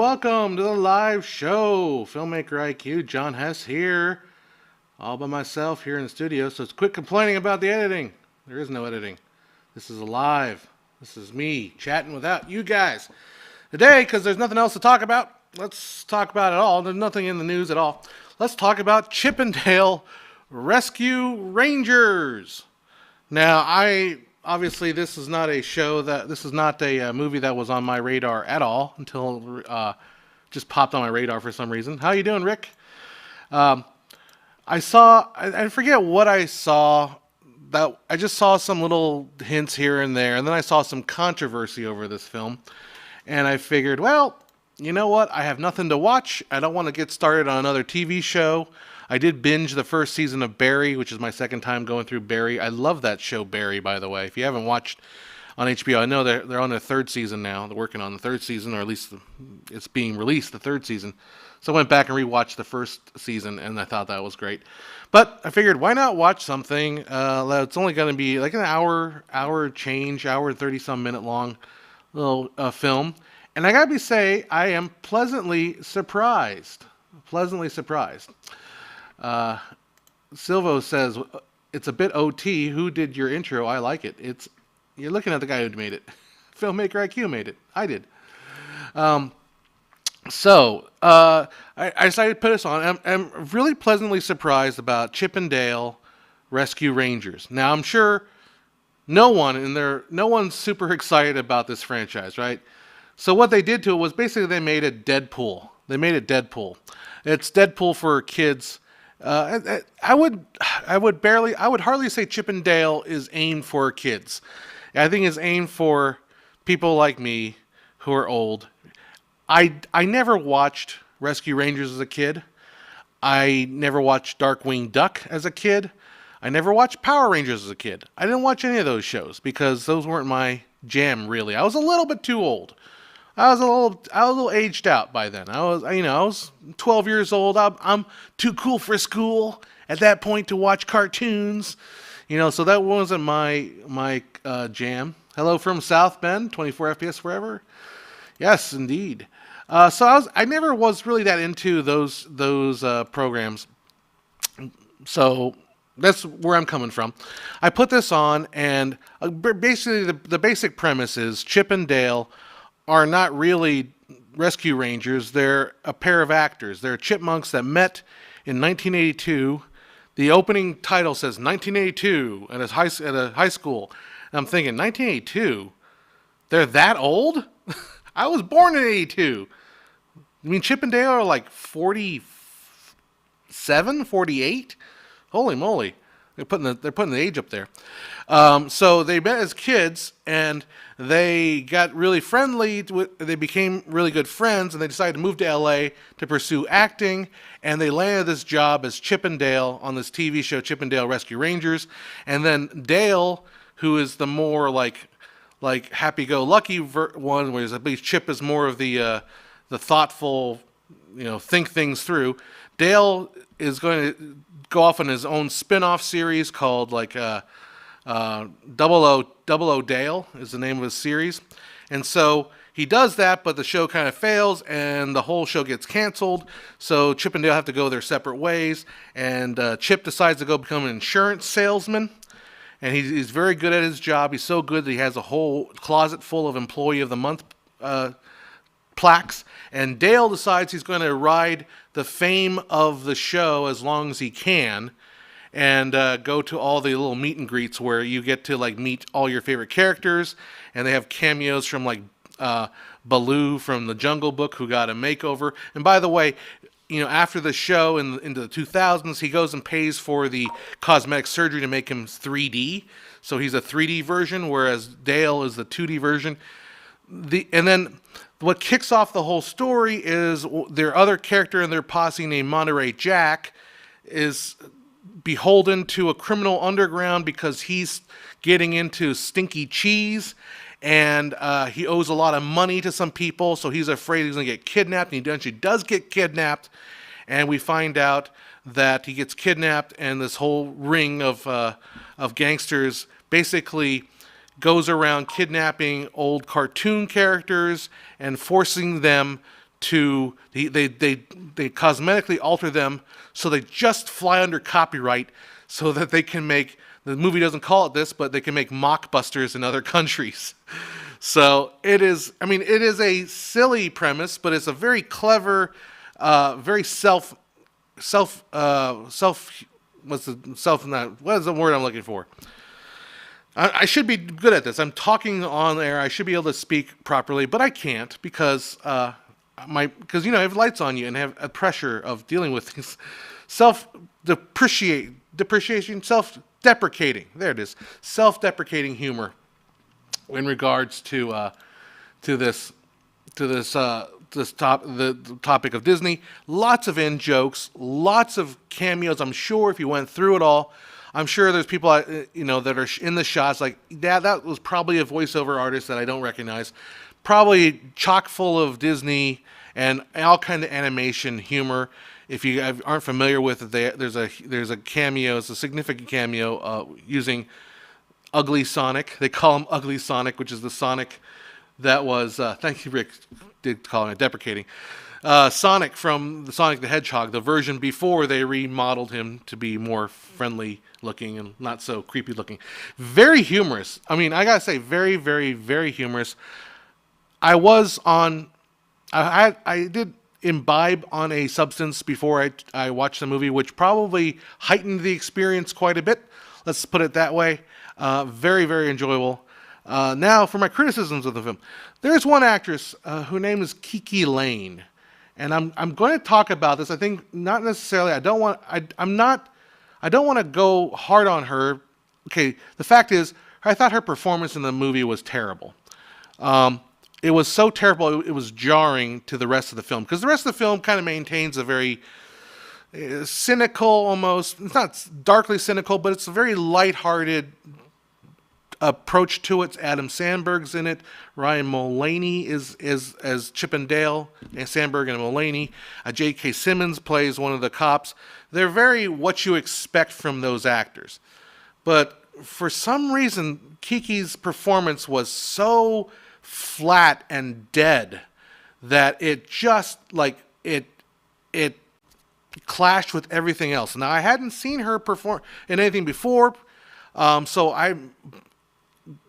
welcome to the live show. Filmmaker IQ, John Hess here, all by myself here in the studio. So quit complaining about the editing. There is no editing. This is live. This is me chatting without you guys. Today, because there's nothing else to talk about, let's talk about it all. There's nothing in the news at all. Let's talk about Chippendale Rescue Rangers. Now, obviously, this is not a movie that was on my radar at all until just popped on my radar for some reason. How you doing, Rick? I forget what I saw. That I just saw some little hints here and there, and then I saw some controversy over this film, and I figured, well, you know what? I have nothing to watch. I don't want to get started on another TV show. I did binge the first season of Barry, which is my second time going through Barry. I love that show, Barry, by the way. If you haven't watched on HBO, I know they're on their third season now. They're working on the third season, or at least it's being released, the third season. So I went back and rewatched the first season, and I thought that was great. But I figured, why not watch something that's only going to be like an hour and 30-some minute long little film. And I got to say, I am pleasantly surprised. Silvo says, it's a bit OT. Who did your intro? I like it. You're looking at the guy who made it. Filmmaker IQ made it. I did. I decided to put this on. I'm really pleasantly surprised about Chippendale Rescue Rangers. Now, I'm sure no one's super excited about this franchise, right? So what they did to it was basically they made it Deadpool. It's Deadpool for kids. I would hardly say Chippendale is aimed for kids. I think it's aimed for people like me who are old. I never watched Rescue Rangers as a kid. I never watched Darkwing Duck as a kid. I never watched Power Rangers as a kid. I didn't watch any of those shows because those weren't my jam, really. I was a little bit too old. I was a little aged out by then. I was 12 years old. I'm too cool for school at that point to watch cartoons. So that wasn't my jam. Hello from South Bend, 24 FPS forever. Yes, indeed. I never was really that into those programs. So that's where I'm coming from. I put this on, and basically the basic premise is Chip and Dale are not really rescue rangers. They're a pair of actors. They're chipmunks that met in 1982. The opening title says 1982 at a high school. And I'm thinking, 1982? They're that old? I was born in 82. I mean, Chip and Dale are like 47, 48? Holy moly. They're putting the age up there. So they met as kids, and they got really friendly. They became really good friends, and they decided to move to LA to pursue acting. And they landed this job as Chip and Dale on this TV show, Chip and Dale Rescue Rangers. And then Dale, who is the more like happy-go-lucky one, whereas at least Chip is more of the thoughtful, think things through. Dale is going to go off on his own spin-off series called Double O Dale is the name of his series. And so he does that, but the show kind of fails, and the whole show gets canceled. So Chip and Dale have to go their separate ways, and Chip decides to go become an insurance salesman. And he's very good at his job. He's so good that he has a whole closet full of Employee of the Month plaques. And Dale decides he's going to ride the fame of the show as long as he can, and go to all the little meet and greets where you get to meet all your favorite characters. And they have cameos from Baloo from the Jungle Book, who got a makeover. And by the way, after the show into the 2000s, he goes and pays for the cosmetic surgery to make him 3D. So he's a 3D version, whereas Dale is the 2D version. And then what kicks off the whole story is their other character in their posse named Monterey Jack is beholden to a criminal underground because he's getting into stinky cheese. And he owes a lot of money to some people, so he's afraid he's going to get kidnapped. And he eventually does get kidnapped, and we find out that he gets kidnapped, and this whole ring of gangsters basically goes around kidnapping old cartoon characters and forcing them to they cosmetically alter them so they just fly under copyright, so that they can make the movie doesn't call it this, but they can make mockbusters in other countries. So it is. I mean, it is a silly premise, but it's a very clever, very self. What's the self? Not what is the word I'm looking for? I should be good at this. I'm talking on air. I should be able to speak properly, but I can't because because I have lights on you and have a pressure of dealing with things. Depreciation, self-deprecating. There it is. Self-deprecating humor in regards to this the topic of Disney. Lots of in jokes, lots of cameos. I'm sure if you went through it all, I'm sure there's people that are in the shots like that was probably a voiceover artist that I don't recognize. Probably chock full of Disney and all kind of animation humor. If you aren't familiar with it, there's a cameo. It's a significant cameo using Ugly Sonic. They call him Ugly Sonic, which is the Sonic that was. Thank you, Rick. Did call him deprecating. Sonic from the Sonic the Hedgehog, the version before they remodeled him to be more friendly looking and not so creepy looking. Very humorous. I mean, I gotta say, very, very, very humorous. I did imbibe on a substance before I watched the movie, which probably heightened the experience quite a bit. Let's put it that way. Very, very enjoyable. Now, for my criticisms of the film, there's one actress whose name is Kiki Lane, and I'm going to talk about this. I think not necessarily. I don't want to go hard on her. Okay, the fact is, I thought her performance in the movie was terrible. It was so terrible, it was jarring to the rest of the film. Because the rest of the film kind of maintains a very cynical, almost, it's not darkly cynical, but it's a very lighthearted approach to it. Adam Sandberg's in it. Ryan Mullaney is as Chip and Dale, and Sandberg and Mullaney. J.K. Simmons plays one of the cops. They're very what you expect from those actors. But for some reason, Kiki's performance was so flat and dead that it just it clashed with everything else. Now, I hadn't seen her perform in anything before, so I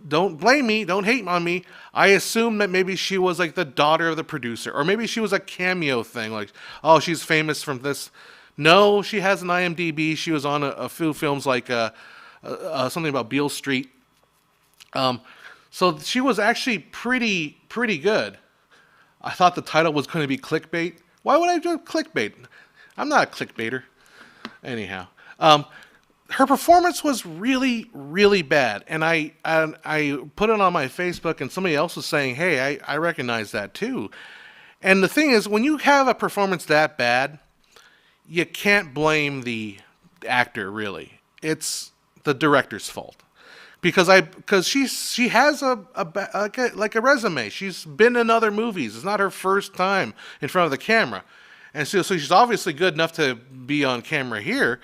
don't blame me, don't hate on me. I assumed that maybe she was like the daughter of the producer, or maybe she was a cameo thing, like, oh, she's famous from this. No, she has an IMDb. She was on a few films like something about Beale Street. So she was actually pretty good. I thought the title was going to be clickbait. Why would I do clickbait? I'm not a clickbaiter. Anyhow, her performance was really, really bad, and I put it on my Facebook, and somebody else was saying, "Hey, I recognize that too." And the thing is, when you have a performance that bad, you can't blame the actor. Really, it's the director's fault. Because she has a resume. She's been in other movies. It's not her first time in front of the camera, and so she's obviously good enough to be on camera here.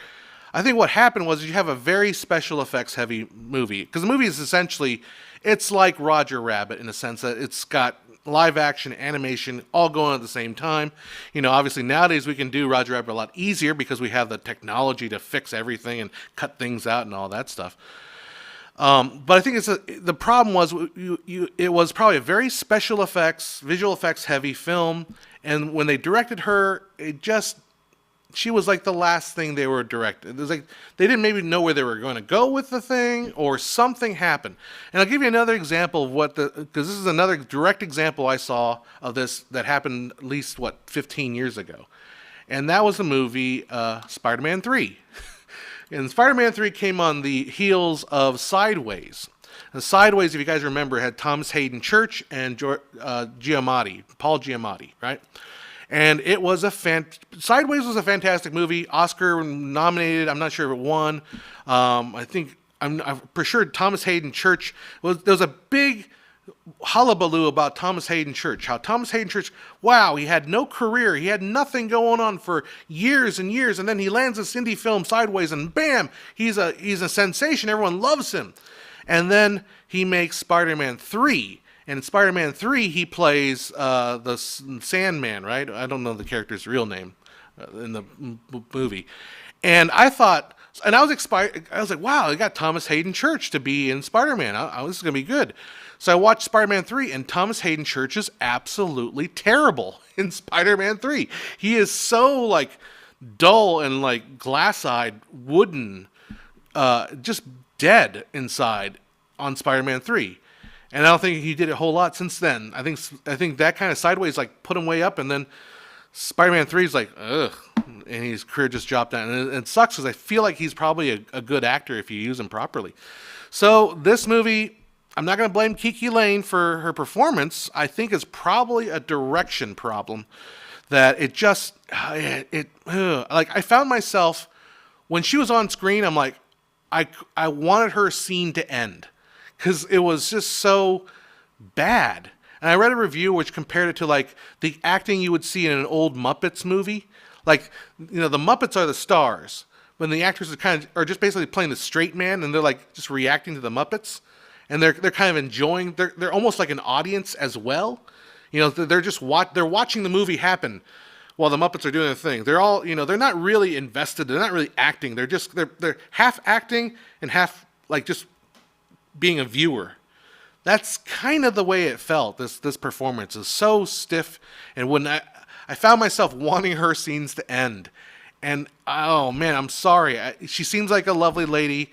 I think what happened was you have a very special effects heavy movie, because the movie is essentially, it's like Roger Rabbit in the sense that it's got live action, animation, all going on at the same time. Obviously nowadays we can do Roger Rabbit a lot easier because we have the technology to fix everything and cut things out and all that stuff. But I think the problem was it was probably a very visual effects heavy film, and when they directed her, she was like the last thing they were directed. It was like they didn't maybe know where they were going to go with the thing, or something happened. And I'll give you another example of because this is another direct example I saw of this that happened at least 15 years ago, and that was the movie Spider-Man 3. And Spider-Man 3 came on the heels of Sideways. And Sideways, if you guys remember, had Thomas Hayden Church and Paul Giamatti, right? And it was Sideways was a fantastic movie, Oscar nominated. I'm not sure if it won. I'm for sure Thomas Hayden Church there was a big hullabaloo about Thomas Hayden Church. How Thomas Hayden Church, wow, he had no career. He had nothing going on for years and years, and then he lands this indie film Sideways, and bam, he's a sensation. Everyone loves him. And then he makes Spider-Man 3, And in Spider-Man 3, he plays the Sandman, right? I don't know the character's real name in the movie. And I thought, and I was expired. I was like, wow, they got Thomas Hayden Church to be in Spider-Man. This is gonna be good. So I watched Spider-Man 3, and Thomas Hayden Church is absolutely terrible in Spider-Man 3. He is so like dull and like glass-eyed, wooden, just dead inside on Spider-Man 3. And I don't think he did a whole lot since then. I think that kind of sideways like put him way up, and then Spider-Man 3 is like, ugh, and his career just dropped down. And it sucks because I feel like he's probably a good actor if you use him properly. So this movie, I'm not going to blame Kiki Lane for her performance. I think it's probably a direction problem that it just, like I found myself, when she was on screen, I'm like, I wanted her scene to end because it was just so bad. And I read a review which compared it to like the acting you would see in an old Muppets movie. Like, you know, the Muppets are the stars, when the actors are just basically playing the straight man, and they're like just reacting to the Muppets, and they're kind of enjoying. They're almost like an audience as well. You know, they're watching the movie happen while the Muppets are doing their thing. They're all, you know, they're not really invested. They're not really acting. They're half acting and half like just being a viewer. That's kind of the way it felt. This performance is so stiff, and when I found myself wanting her scenes to end, and oh man, I'm sorry. She seems like a lovely lady.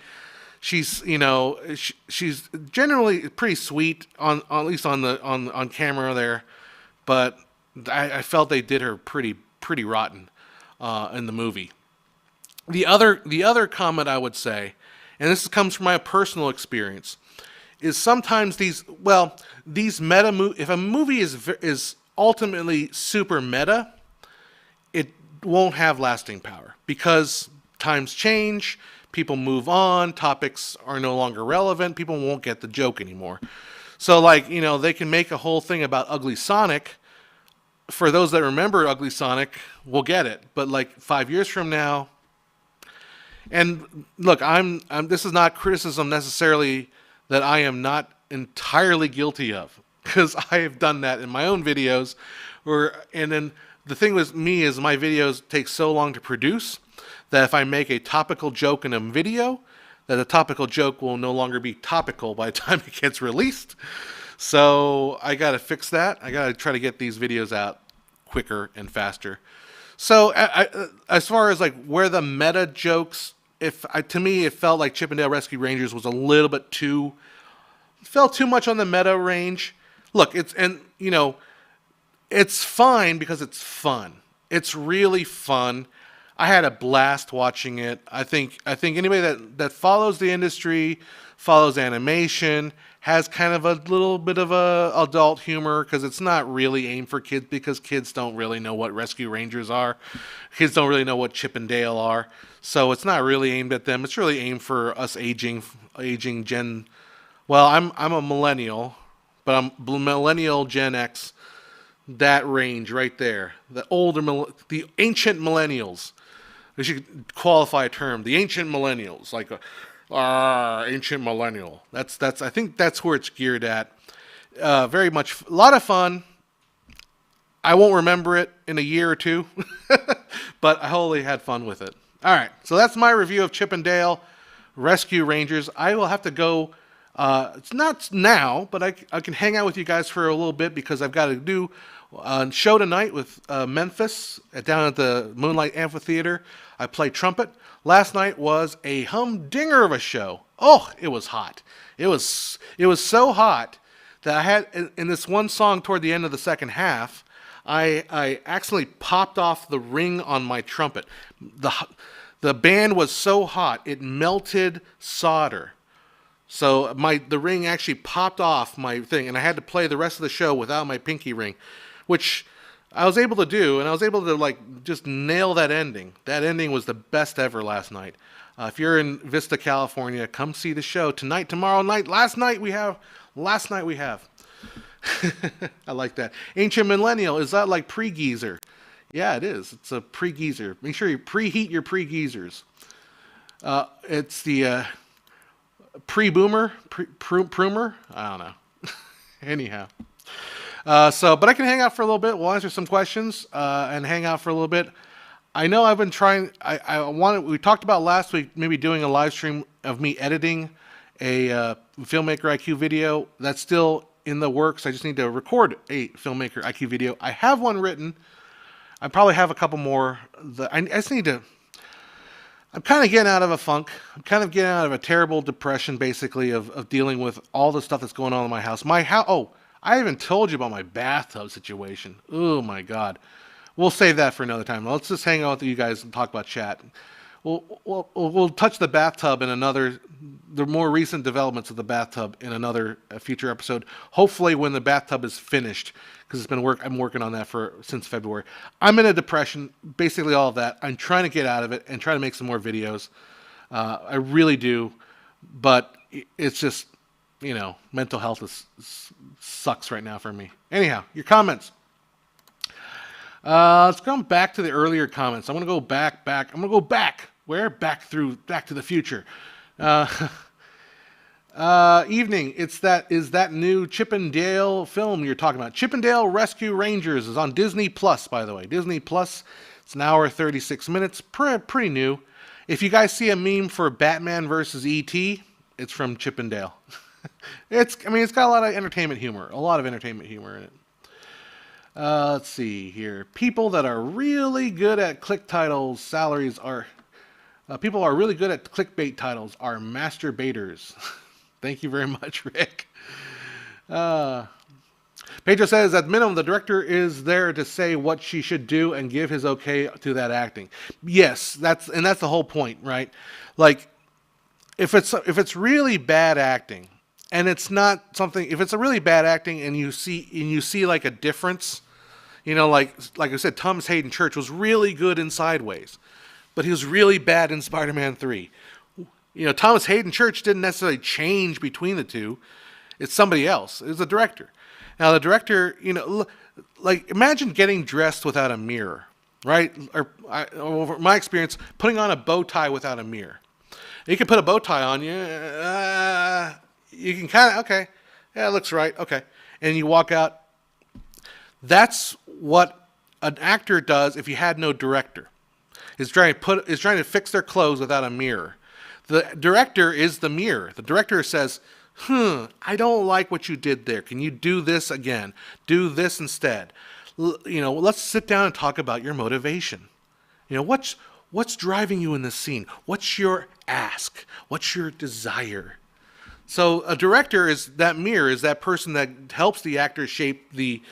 She's, you know, she's generally pretty sweet on at least on camera there, but I felt they did her pretty rotten in the movie. The other comment I would say, and this comes from my personal experience, is sometimes these meta if a movie is ultimately super meta, it won't have lasting power because times change, people move on, topics are no longer relevant, people won't get the joke anymore. So like, you know, they can make a whole thing about Ugly Sonic. For those that remember Ugly Sonic, will get it. But like 5 years from now, and look, I'm this is not criticism necessarily that I am not entirely guilty of, because I have done that in my own videos. And then the thing with me is my videos take so long to produce that if I make a topical joke in a video, that a topical joke will no longer be topical by the time it gets released. So I got to fix that. I got to try to get these videos out quicker and faster. So as far as like where the meta jokes, to me it felt like Chip 'n Dale Rescue Rangers was a little bit felt too much on the meta range. Look, it's fine because it's fun. It's really fun. I had a blast watching it. I think anybody that follows the industry, follows animation, has kind of a little bit of a adult humor, because it's not really aimed for kids, because kids don't really know what Rescue Rangers are. Kids don't really know what Chip and Dale are. So it's not really aimed at them. It's really aimed for us aging Gen. Well, I'm a millennial, but I'm millennial Gen X. That range right there. The ancient millennials. We should qualify a term. The ancient millennials, like ancient millennial. That's. I think that's where it's geared at. Very much, a lot of fun. I won't remember it in a year or two, but I wholly had fun with it. All right, so that's my review of Chip 'n Dale Rescue Rangers. I will have to go. It's not now, but I can hang out with you guys for a little bit, because I've got to do a show tonight with Memphis down at the Moonlight Amphitheater. I play trumpet. Last night was a humdinger of a show. Oh, it was hot. It was so hot that I had, in this one song toward the end of the second half, I accidentally popped off the ring on my trumpet. The band was so hot it melted solder. So the ring actually popped off my thing, and I had to play the rest of the show without my pinky ring, which I was able to do, and I was able to like just nail that ending. That ending was the best ever last night. If you're in Vista, California, come see the show tonight, tomorrow night. Last night we have. I like that. Ancient Millennial, is that like pre-geezer? Yeah, it is. It's a pre-geezer. Make sure you preheat your pre-geezers. It's the pre-boomer, prumer. I don't know. Anyhow. But I can hang out for a little bit. We'll answer some questions and hang out for a little bit. I know I've been trying. We talked about last week maybe doing a live stream of me editing a Filmmaker IQ video. That's still in the works. I just need to record a Filmmaker IQ video. I have one written. I probably have a couple more. I just need to. I'm kind of getting out of a funk. I'm kind of getting out of a terrible depression, basically, of dealing with all the stuff that's going on in my house. Oh, I haven't told you about my bathtub situation. Oh my God. We'll save that for another time. Let's just hang out with you guys and talk about chat. We'll touch the bathtub in the more recent developments of the bathtub in another future episode. Hopefully when the bathtub is finished, because I'm working on that since February. I'm in a depression, basically all of that. I'm trying to get out of it and try to make some more videos. I really do, but it's just, mental health sucks right now for me. Anyhow, your comments. Let's come back to the earlier comments. I'm going to go back. I'm going to go back. Where? Back to the future. Evening. Is that new Chip and Dale film you're talking about? Chip and Dale Rescue Rangers is on Disney Plus, by the way. Disney Plus. It's an hour 36 minutes. Pretty new. If you guys see a meme for Batman versus E.T., it's from Chip and Dale. It's got a lot of entertainment humor. A lot of entertainment humor in it. Let's see here. People that are really good at click titles, salaries are... people are really good at clickbait titles are masturbators. Thank you very much, Rick. Pedro says, at minimum, the director is there to say what she should do and give his okay to that acting. Yes, that's the whole point, right? Like, if it's really bad acting, and it's not something... If it's a really bad acting and you see like a difference... like I said, Thomas Hayden Church was really good in Sideways, but he was really bad in Spider-Man 3. Thomas Hayden Church didn't necessarily change between the two. It's somebody else. It was the director. Now, the director, imagine getting dressed without a mirror, right? Over my experience, putting on a bow tie without a mirror. You can put a bow tie on you. You can kind of, okay, yeah, it looks right, okay. And you walk out. That's what an actor does if you had no director. Is trying to fix their clothes without a mirror. The director is the mirror. The director says, I don't like what you did there. Can you do this again? Do this instead. Let's sit down and talk about your motivation. What's driving you in this scene? What's your ask? What's your desire? So a director is that mirror, is that person that helps the actor shape the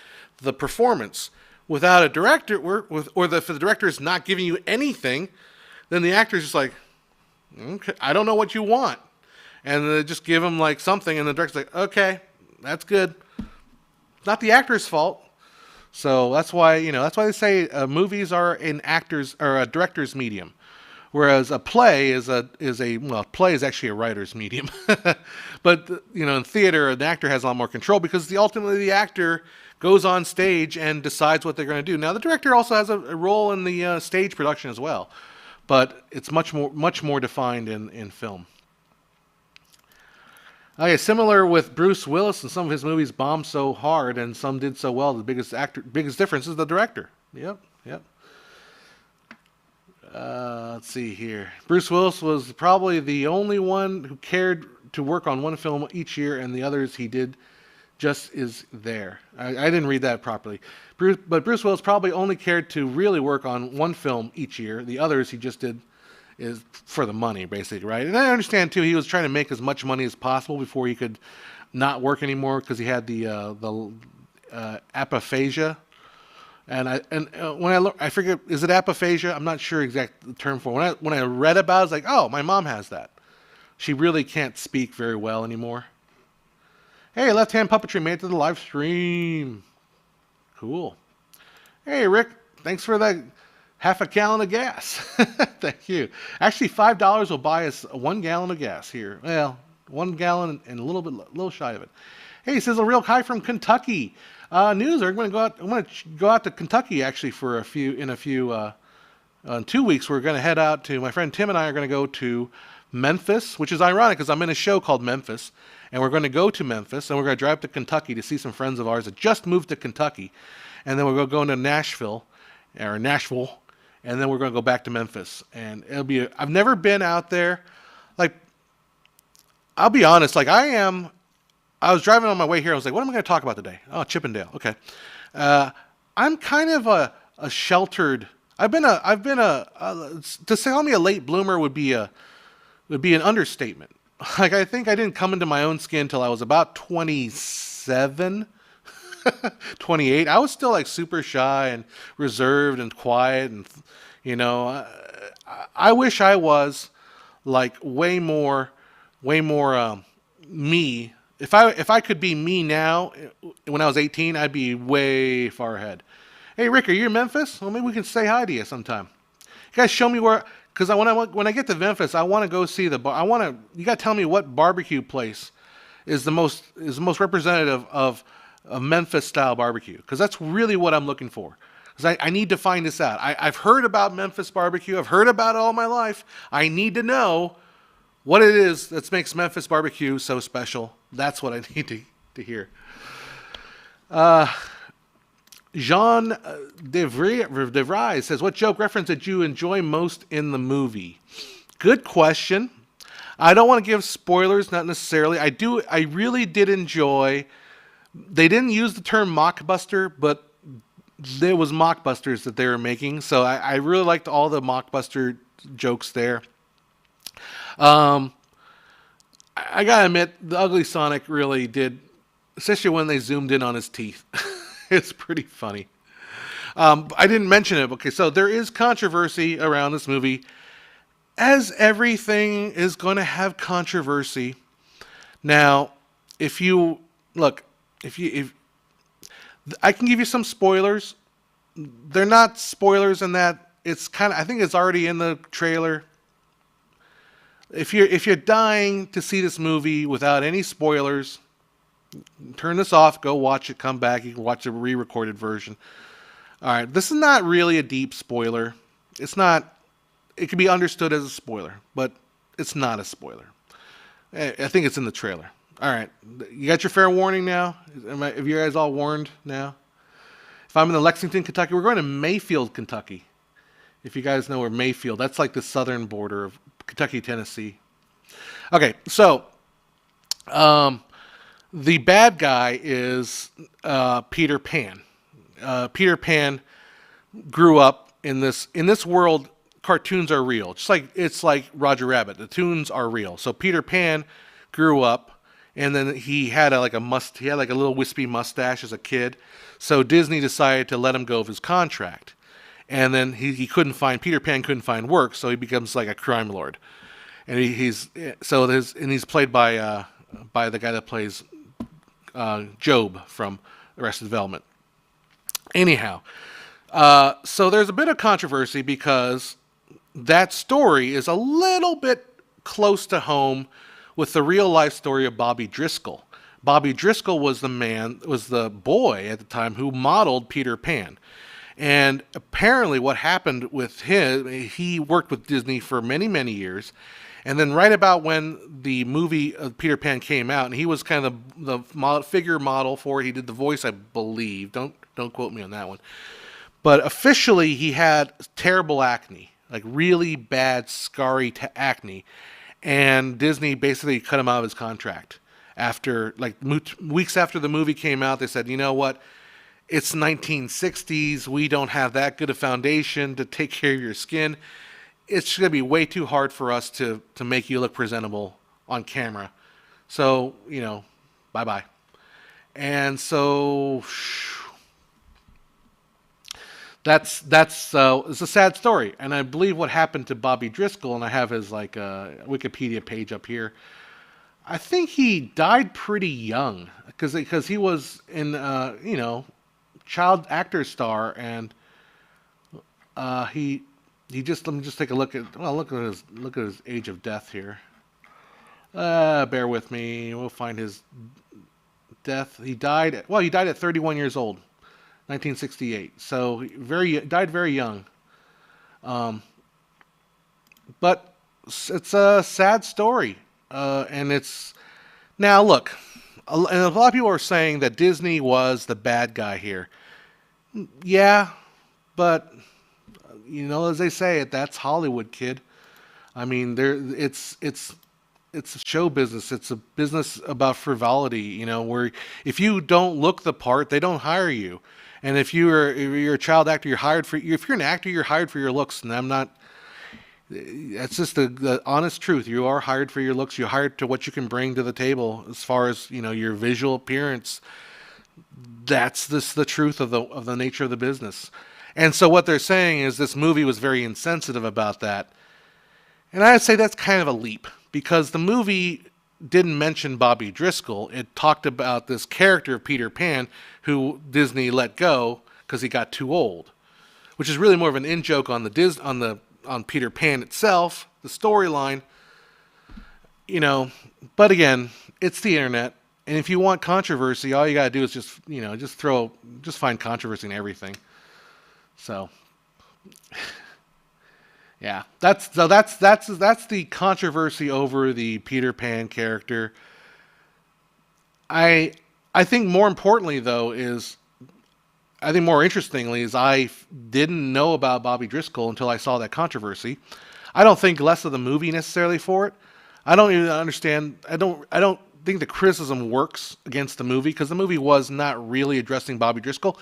performance. Without a director, if the director is not giving you anything, then the actor's just like, okay, I don't know what you want. And they just give him like something, and the director's like, okay, that's good. It's not the actor's fault. So that's why they say movies are a director's medium, whereas a play is play is actually a writer's medium. But in theater, an actor has a lot more control because ultimately the actor goes on stage and decides what they're going to do. Now, the director also has a role in the stage production as well, but it's much more defined in film. Okay, similar with Bruce Willis, and some of his movies bombed so hard and some did so well. The biggest difference is the director. Yep. Let's see here. Bruce Willis was probably the only one who cared to work on one film each year, and the others he did just is there. I didn't read that properly. But Bruce Willis probably only cared to really work on one film each year. The others he just did is for the money, basically, right? And I understand, too, he was trying to make as much money as possible before he could not work anymore because he had the apophasia. And I forget, is it apophasia? I'm not sure exact the term for it. When I read about it, I was like, oh, my mom has that. She really can't speak very well anymore. Hey, Left Hand Puppetry made it to the live stream. Cool. Hey, Rick, thanks for that half a gallon of gas. Thank you. Actually, $5 will buy us 1 gallon of gas here. Well, 1 gallon and a little shy of it. Hey, Sizzle Real Kai from Kentucky. News. I'm going to go out to Kentucky actually in 2 weeks. We're going to head out to, my friend Tim and I are going to go to Memphis, which is ironic because I'm in a show called Memphis, and we're going to go to Memphis, and we're going to drive to Kentucky to see some friends of ours that just moved to Kentucky, and then we're going to go into Nashville, and then we're going to go back to Memphis, and I've never been out there. Like, I'll be honest, like I was driving on my way here. I was like, what am I going to talk about today? Oh, Chippendale. Okay. I'm kind of a sheltered. To call me a late bloomer would be an understatement. Like, I think I didn't come into my own skin till I was about 27, 28. I was still like super shy and reserved and quiet, and you know, I wish I was like way more me. If I could be me now, when I was 18, I'd be way far ahead. Hey, Rick, are you in Memphis? Well, maybe we can say hi to you sometime. You guys show me where, because when I get to Memphis, I want to go see the bar. You got to tell me what barbecue place is the most representative of a Memphis style barbecue, because that's really what I'm looking for. Because I need to find this out. I've heard about Memphis barbecue. I've heard about it all my life. I need to know what it is that makes Memphis barbecue so special. That's what I need to hear. Jean DeVry says, what joke reference did you enjoy most in the movie? Good question. I don't want to give spoilers, not necessarily. I really did enjoy. They didn't use the term mockbuster, but there was mockbusters that they were making. So I really liked all the mockbuster jokes there. I gotta admit, the Ugly Sonic really did, especially when they zoomed in on his teeth. It's pretty funny. I didn't mention it. Okay, so there is controversy around this movie, as everything is going to have controversy. Now, if I can give you some spoilers. They're not spoilers in that it's I think it's already in the trailer. If you're dying to see this movie without any spoilers, turn this off, go watch it, come back. You can watch the re-recorded version. All right, this is not really a deep spoiler. It's not. It can be understood as a spoiler, but it's not a spoiler. I think it's in the trailer. All right, you got your fair warning now? Have you guys all warned now? If I'm in the Lexington, Kentucky, we're going to Mayfield, Kentucky. If you guys know where Mayfield, that's like the southern border of Kentucky, Tennessee. Okay, so the bad guy is Peter Pan. Peter Pan grew up in this world. Cartoons are real. It's like Roger Rabbit. The tunes are real. So Peter Pan grew up, and then he had like a little wispy mustache as a kid. So Disney decided to let him go of his contract. And then Peter Pan couldn't find work, so he becomes like a crime lord. And he's played by the guy that plays Job from Arrested Development. Anyhow, so there's a bit of controversy because that story is a little bit close to home with the real life story of Bobby Driscoll. Bobby Driscoll was the boy at the time who modeled Peter Pan. And apparently what happened with him, he worked with Disney for many, many years. And then right about when the movie Peter Pan came out, and he was kind of the figure model for it. He did the voice, I believe. Don't quote me on that one. But officially, he had terrible acne, like really bad, scarry acne. And Disney basically cut him out of his contract. After, like, weeks after the movie came out, they said, you know what? It's 1960s. We don't have that good a foundation to take care of your skin. It's going to be way too hard for us to make you look presentable on camera. So, bye-bye. And so it's a sad story. And I believe what happened to Bobby Driscoll, and I have his Wikipedia page up here. I think he died pretty young because he was in child actor star, and let me just take a look at his age of death here. Bear with me. We'll find his death. He died at 31 years old, 1968. So died very young. But it's a sad story, and it's now look, and a lot of people are saying that Disney was the bad guy here. Yeah, but as they say it, that's Hollywood, kid. I mean, it's a show business. It's a business about frivolity. Where if you don't look the part, they don't hire you. And if you're a child actor, you're hired for. If you're an actor, you're hired for your looks. And I'm not. That's just the honest truth. You are hired for your looks. You're hired to what you can bring to the table as far as your visual appearance. That's the truth of the nature of the business. And so what they're saying is this movie was very insensitive about that. And I'd say that's kind of a leap because the movie didn't mention Bobby Driscoll. It talked about this character of Peter Pan who Disney let go because he got too old, which is really more of an in joke on on Peter Pan itself, the storyline. But again, it's the internet, and if you want controversy, all you gotta do is just find controversy in everything. So yeah, that's the controversy over the Peter Pan character. I I think more importantly though is I think more interestingly is didn't know about Bobby Driscoll until I saw that controversy. I don't think less of the movie necessarily for it. I don't even understand. I don't think the criticism works against the movie because the movie was not really addressing Bobby Driscoll.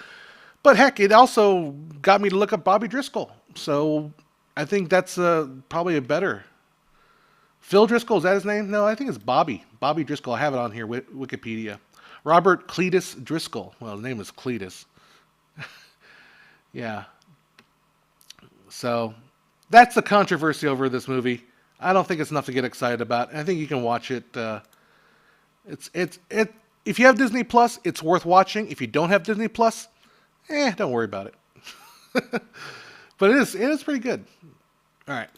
But heck, it also got me to look up Bobby Driscoll. So I think that's probably a better. Phil Driscoll, is that his name? No, I think it's Bobby. Bobby Driscoll. I have it on here, Wikipedia. Robert Cletus Driscoll. Well, his name is Cletus. Yeah. So that's the controversy over this movie. I don't think it's enough to get excited about. I think you can watch it. It. If you have Disney Plus, it's worth watching. If you don't have Disney Plus, don't worry about it. But it is pretty good. All right.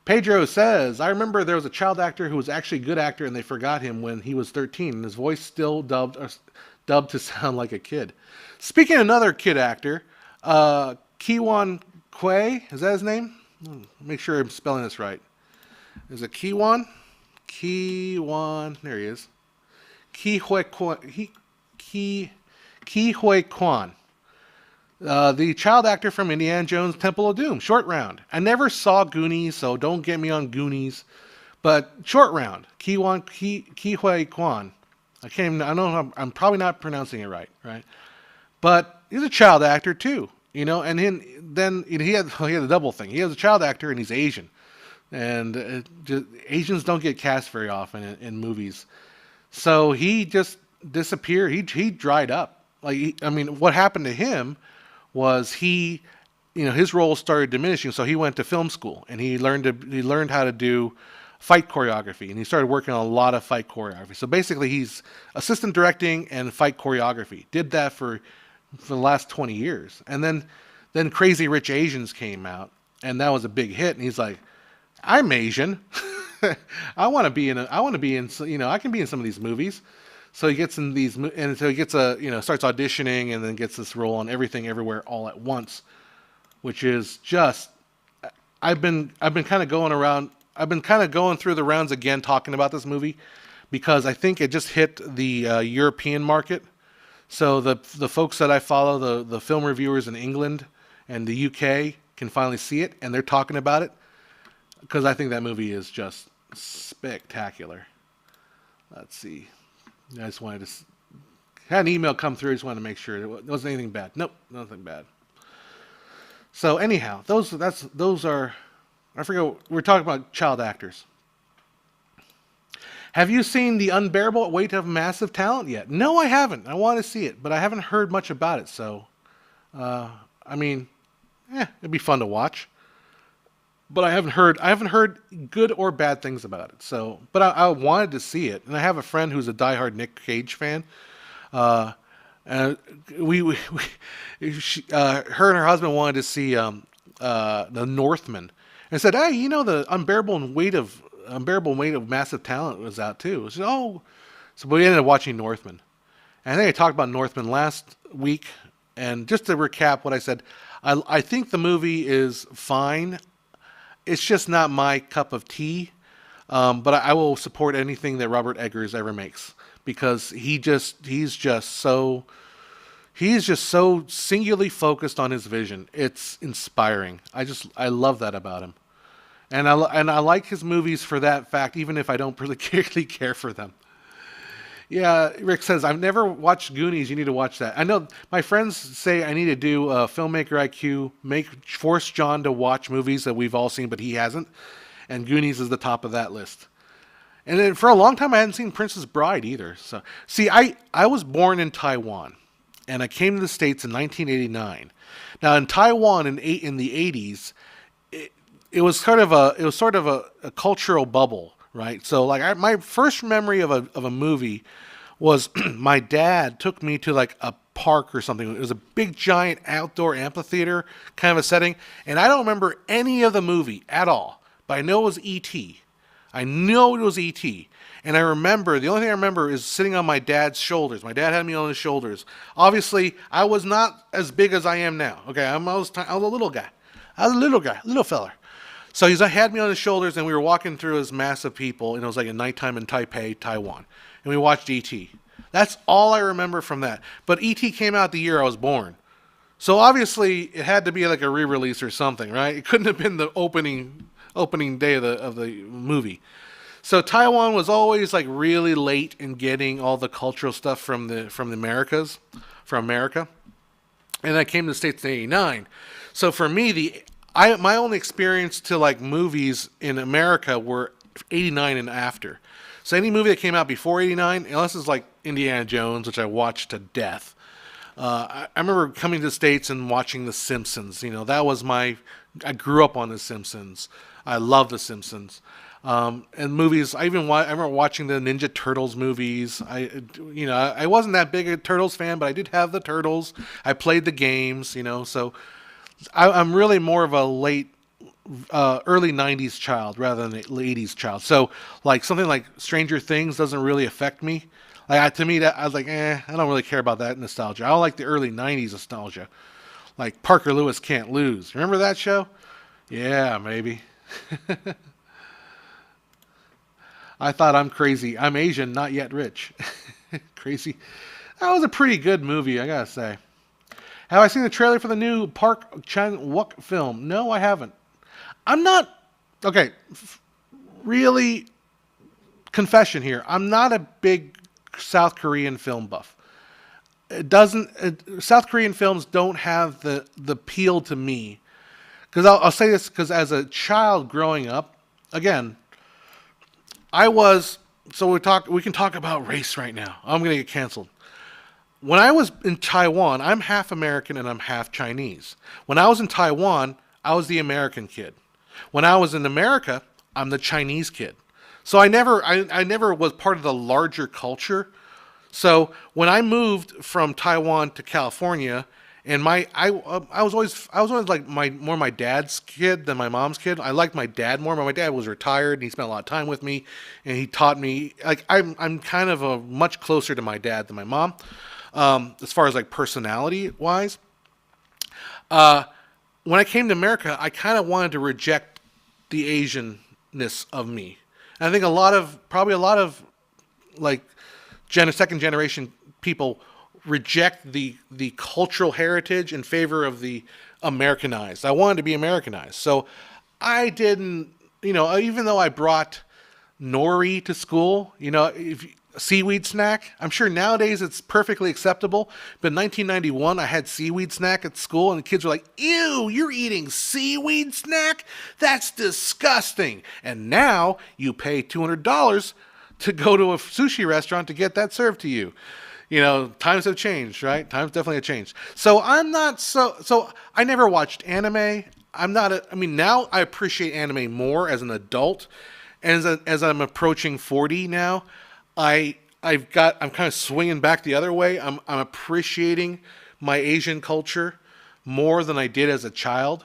Pedro says, I remember there was a child actor who was actually a good actor and they forgot him when he was 13 and his voice still dubbed to sound like a kid. Speaking of another kid actor, Kiwan Quay, is that his name? Make sure I'm spelling this right. Is it Kiwan? Kiwan, there he is. Kihui Kwan. The child actor from Indiana Jones Temple of Doom, Short Round. I never saw Goonies, so don't get me on Goonies. But Short Round, Kihui Kwan. I know I'm probably not pronouncing it right? But he's a child actor too, and then he had a double thing. He was a child actor and he's Asian. And Asians don't get cast very often in movies. So he just disappeared. He dried up. What happened to him was his role started diminishing. So he went to film school and he learned how to do fight choreography, and he started working on a lot of fight choreography. So basically, he's assistant directing and fight choreography. Did that for the last 20 years, and then Crazy Rich Asians came out, and that was a big hit. And he's like, I'm Asian. I want to be in. I can be in some of these movies. So he gets in these, and so he gets starts auditioning, and then gets this role on Everything Everywhere All at Once, which is just. I've been kind of going around. I've been kind of going through the rounds again, talking about this movie, because I think it just hit the European market. So the folks that I follow, the film reviewers in England and the UK, can finally see it, and they're talking about it. Because I think that movie is just spectacular. Let's see. I just wanted to had an email come through. I just wanted to make sure there wasn't anything bad. Nope, nothing bad. So anyhow, those are. I forget. We're talking about child actors. Have you seen The Unbearable Weight of Massive Talent yet? No, I haven't. I want to see it, but I haven't heard much about it. So, it'd be fun to watch. But I haven't heard good or bad things about it. So, but I wanted to see it, and I have a friend who's a diehard Nick Cage fan. And her and her husband wanted to see the Northman, and said, "Hey, the Unbearable Weight of Massive Talent was out too." I said, "Oh," so we ended up watching Northman. And I think I talked about Northman last week. And just to recap what I said, I think the movie is fine. it's just not my cup of tea. But I will support anything that Robert Eggers ever makes because he's just so singularly focused on his vision. It's inspiring. I love that about him. And I like his movies for that fact, even if I don't particularly care for them. Yeah, Rick says I've never watched Goonies. You need to watch that. I know my friends say I need to do a filmmaker IQ, force John to watch movies that we've all seen, but he hasn't. And Goonies is the top of that list. And then for a long time, I hadn't seen Princess Bride either. So see, I was born in Taiwan, and I came to the States in 1989. Now in Taiwan in the 80s, it was sort of a cultural bubble, right? So like my first memory of a movie was my dad took me to like a park or something. It was a big giant outdoor amphitheater kind of a setting, and I don't remember any of the movie at all, but I know it was E.T. I know it was E.T. And I remember, the only thing I remember is sitting on my dad's shoulders. My dad had me on his shoulders. Obviously, I was not as big as I am now. Okay, I was a little guy. I was a little guy, little feller. So he had me on his shoulders, and we were walking through this mass of people, and it was like a nighttime in Taipei, Taiwan. And we watched E.T. That's all I remember from that. But E.T. came out the year I was born. So obviously, it had to be like a re-release or something, right? It couldn't have been the opening day of the movie. So Taiwan was always like really late in getting all the cultural stuff from the Americas, from America. And I came to the States in '89. So for me, my only experience to like movies in America were '89 and after. So any movie that came out before '89, unless it's like Indiana Jones, which I watched to death. I remember coming to the States and watching The Simpsons. That was I grew up on The Simpsons. I love The Simpsons. And movies, I remember watching the Ninja Turtles movies. I wasn't that big a Turtles fan, but I did have the Turtles. I played the games, so I'm really more of a early 90s child rather than an 80s child. So like something like Stranger Things doesn't really affect me. To me, that I was like, I don't really care about that nostalgia. I don't like the early 90s nostalgia. Like Parker Lewis Can't Lose. Remember that show? Yeah, maybe. I thought I'm crazy. I'm Asian, not yet rich. Crazy. That was a pretty good movie, I gotta say. Have I seen the trailer for the new Park Chan-wook film? No, I haven't. I'm not... Okay, really, confession here. I'm not a big South Korean film buff. South Korean films don't have the appeal to me. Because I'll say this, because as a child growing up, again, we can talk about race right now. I'm going to get canceled. When I was in Taiwan, I'm half American and I'm half Chinese. When I was in Taiwan, I was the American kid. When I was in America, I'm the Chinese kid. So I never was part of the larger culture. So when I moved from Taiwan to California, and I was always like more my dad's kid than my mom's kid. I liked my dad more, but my dad was retired and he spent a lot of time with me, and he taught me like I'm kind of a much closer to my dad than my mom, as far as like personality wise. When I came to America, I kind of wanted to reject the Asianness of me. And I think probably a lot of like second generation people reject the cultural heritage in favor of the Americanized. I wanted to be Americanized. So I didn't, even though I brought nori to school, seaweed snack. I'm sure nowadays it's perfectly acceptable. But in 1991, I had seaweed snack at school, and the kids were like, "Ew, you're eating seaweed snack? That's disgusting." And now you pay $200 to go to a sushi restaurant to get that served to you. Times have changed, right? Times definitely have changed. So I'm not so I never watched anime. Now I appreciate anime more as an adult. And as I'm approaching 40 now, I'm kind of swinging back the other way. I'm appreciating my Asian culture more than I did as a child.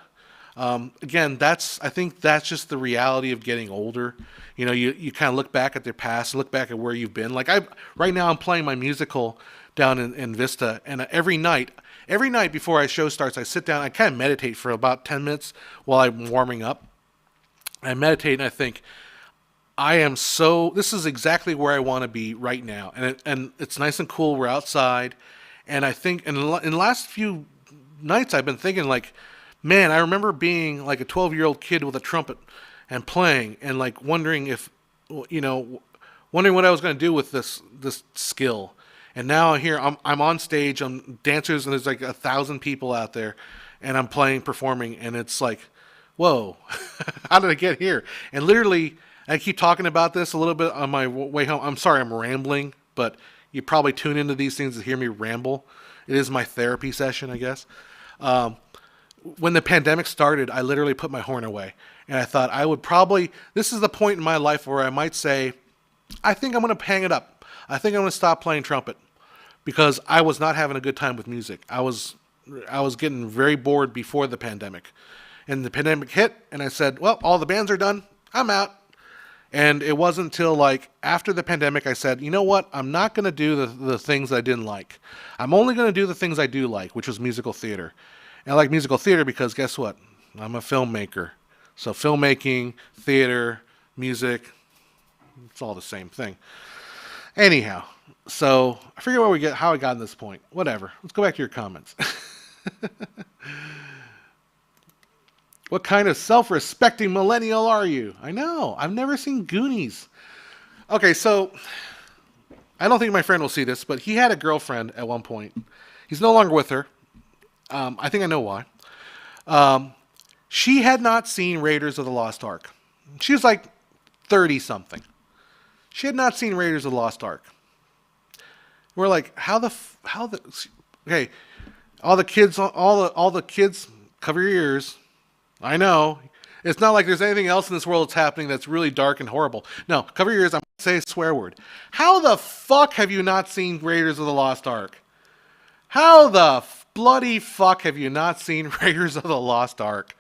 Again, I think that's just the reality of getting older. You kind of look back at their past, look back at where you've been. Like right now I'm playing my musical down in Vista, and every night before a show starts, I sit down, I kind of meditate for about 10 minutes while I'm warming up. I meditate and I think, this is exactly where I want to be right now. And it's nice and cool. We're outside. And I think in the last few nights I've been thinking like, man, I remember being like a 12-year-old kid with a trumpet and playing and like wondering if, you know, wondering what I was going to do with this skill. And now here I'm on stage, I'm dancers, and there's like 1,000 people out there, and I'm performing, and it's like, whoa, how did I get here? And literally, I keep talking about this a little bit on my way home. I'm sorry, I'm rambling, but you probably tune into these things to hear me ramble. It is my therapy session, I guess. When the pandemic started, I literally put my horn away, and I thought I would probably. This is the point in my life where I might say, I think I'm going to hang it up. I think I'm going to stop playing trumpet because I was not having a good time with music. I was getting very bored before the pandemic. And the pandemic hit, and I said, well, all the bands are done. I'm out. And it wasn't until like after the pandemic I said, you know what? I'm not going to do the things I didn't like. I'm only going to do the things I do like, which was musical theater. And I like musical theater because guess what? I'm a filmmaker. So filmmaking, theater, music, it's all the same thing. Anyhow, so I forget how I got to this point. Whatever. Let's go back to your comments. What kind of self-respecting millennial are you? I know. I've never seen Goonies. Okay, so I don't think my friend will see this, but he had a girlfriend at one point. He's no longer with her. I think I know why. She had not seen Raiders of the Lost Ark. She was like 30-something. She had not seen Raiders of the Lost Ark. We're like, okay, all the kids, cover your ears. I know. It's not like there's anything else in this world that's happening that's really dark and horrible. No, cover your ears. I'm going to say a swear word. How the fuck have you not seen Raiders of the Lost Ark? How the bloody fuck have you not seen Raiders of the Lost Ark?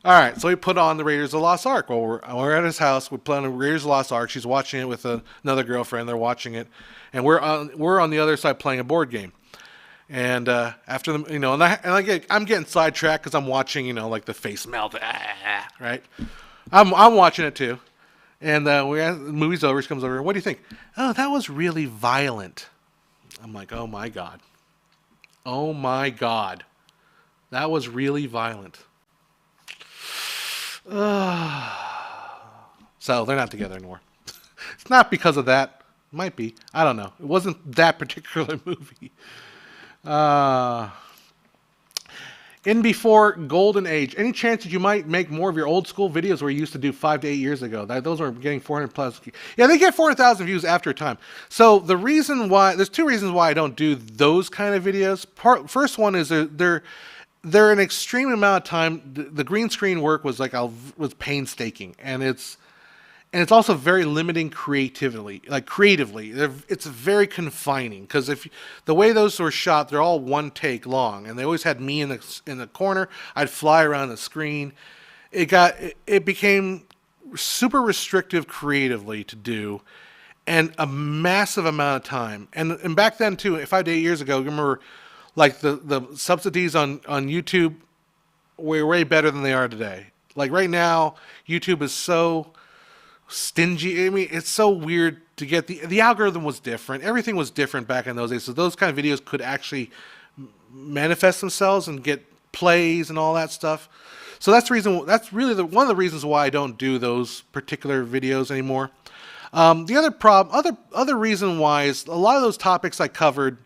All right, so we put on the Raiders of the Lost Ark. Well, we're at his house. We put on the Raiders of the Lost Ark. She's watching it with another girlfriend. They're watching it, and we're on the other side playing a board game. And after them, I'm getting sidetracked because I'm watching, like the face melt, right? I'm watching it too, and the movie's over. She comes over. What do you think? Oh, that was really violent. I'm like, oh my god, that was really violent. So they're not together anymore. It's not because of that. Might be. I don't know. It wasn't that particular movie. In before golden age, any chance that you might make more of your old school videos where you used to do 5 to 8 years ago? Those are getting 400 plus. Yeah, they get 400,000 views after a time. So there's two reasons why I don't do those kind of videos. First one is they're an extreme amount of time. The green screen work was painstaking, and it's also very limiting creatively. It's very confining because the way those were shot, they're all one take long, and they always had me in the corner. I'd fly around the screen. It became super restrictive creatively to do, and a massive amount of time. And back then too, 5 to 8 years ago, you remember, like the subsidies on YouTube were way better than they are today. Like right now, YouTube is so stingy. I mean, it's so weird to get the algorithm was different. Everything was different back in those days. So those kind of videos could actually manifest themselves and get plays and all that stuff. So that's really one of the reasons why I don't do those particular videos anymore. The other reason why is a lot of those topics I covered.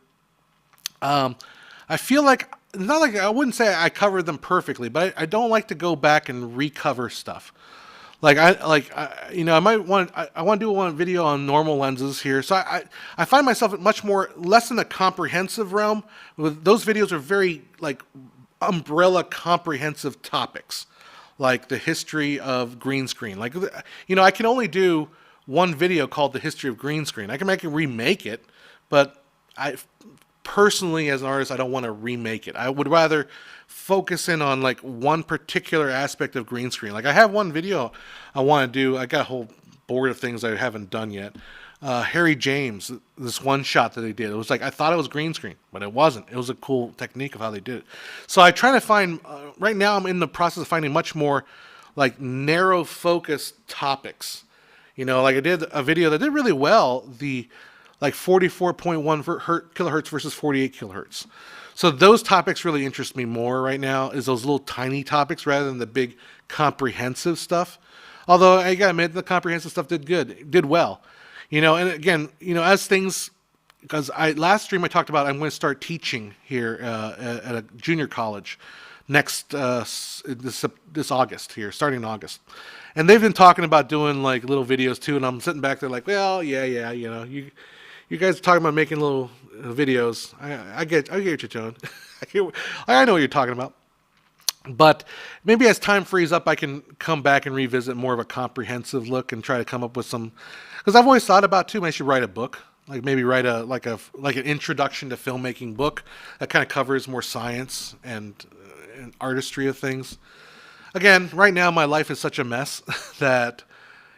I feel like not like I wouldn't say I covered them perfectly, but I don't like to go back and recover stuff. I want to do one video on normal lenses here. So I find myself at less in a comprehensive realm. Those videos are very like umbrella comprehensive topics, like the history of green screen. I can only do one video called the history of green screen. I can remake it, but personally, as an artist, I don't want to remake it. I would rather focus in on like one particular aspect of green screen. Like I have one video I want to do. I got a whole board of things I haven't done yet. Harry James, this one shot that they did. It was like I thought it was green screen, but it wasn't. It was a cool technique of how they did it. So I try to find. Right now, I'm in the process of finding much more like narrow focused topics. Like I did a video that did really well, the like 44.1 kilohertz versus 48 kilohertz. So those topics really interest me more right now, is those little tiny topics rather than the big comprehensive stuff. Although I gotta admit, the comprehensive stuff did well. And again, as things, because I last stream I talked about I'm going to start teaching here at a junior college next this August here, starting in August. And they've been talking about doing like little videos too, and I'm sitting back there like, well, yeah, you guys are talking about making little videos. I get you, Joan. I know what you're talking about. But maybe as time frees up, I can come back and revisit more of a comprehensive look and try to come up with some. Because I've always thought about too, maybe I should write a book, like maybe write like an introduction to filmmaking book that kind of covers more science and artistry of things. Again, right now my life is such a mess that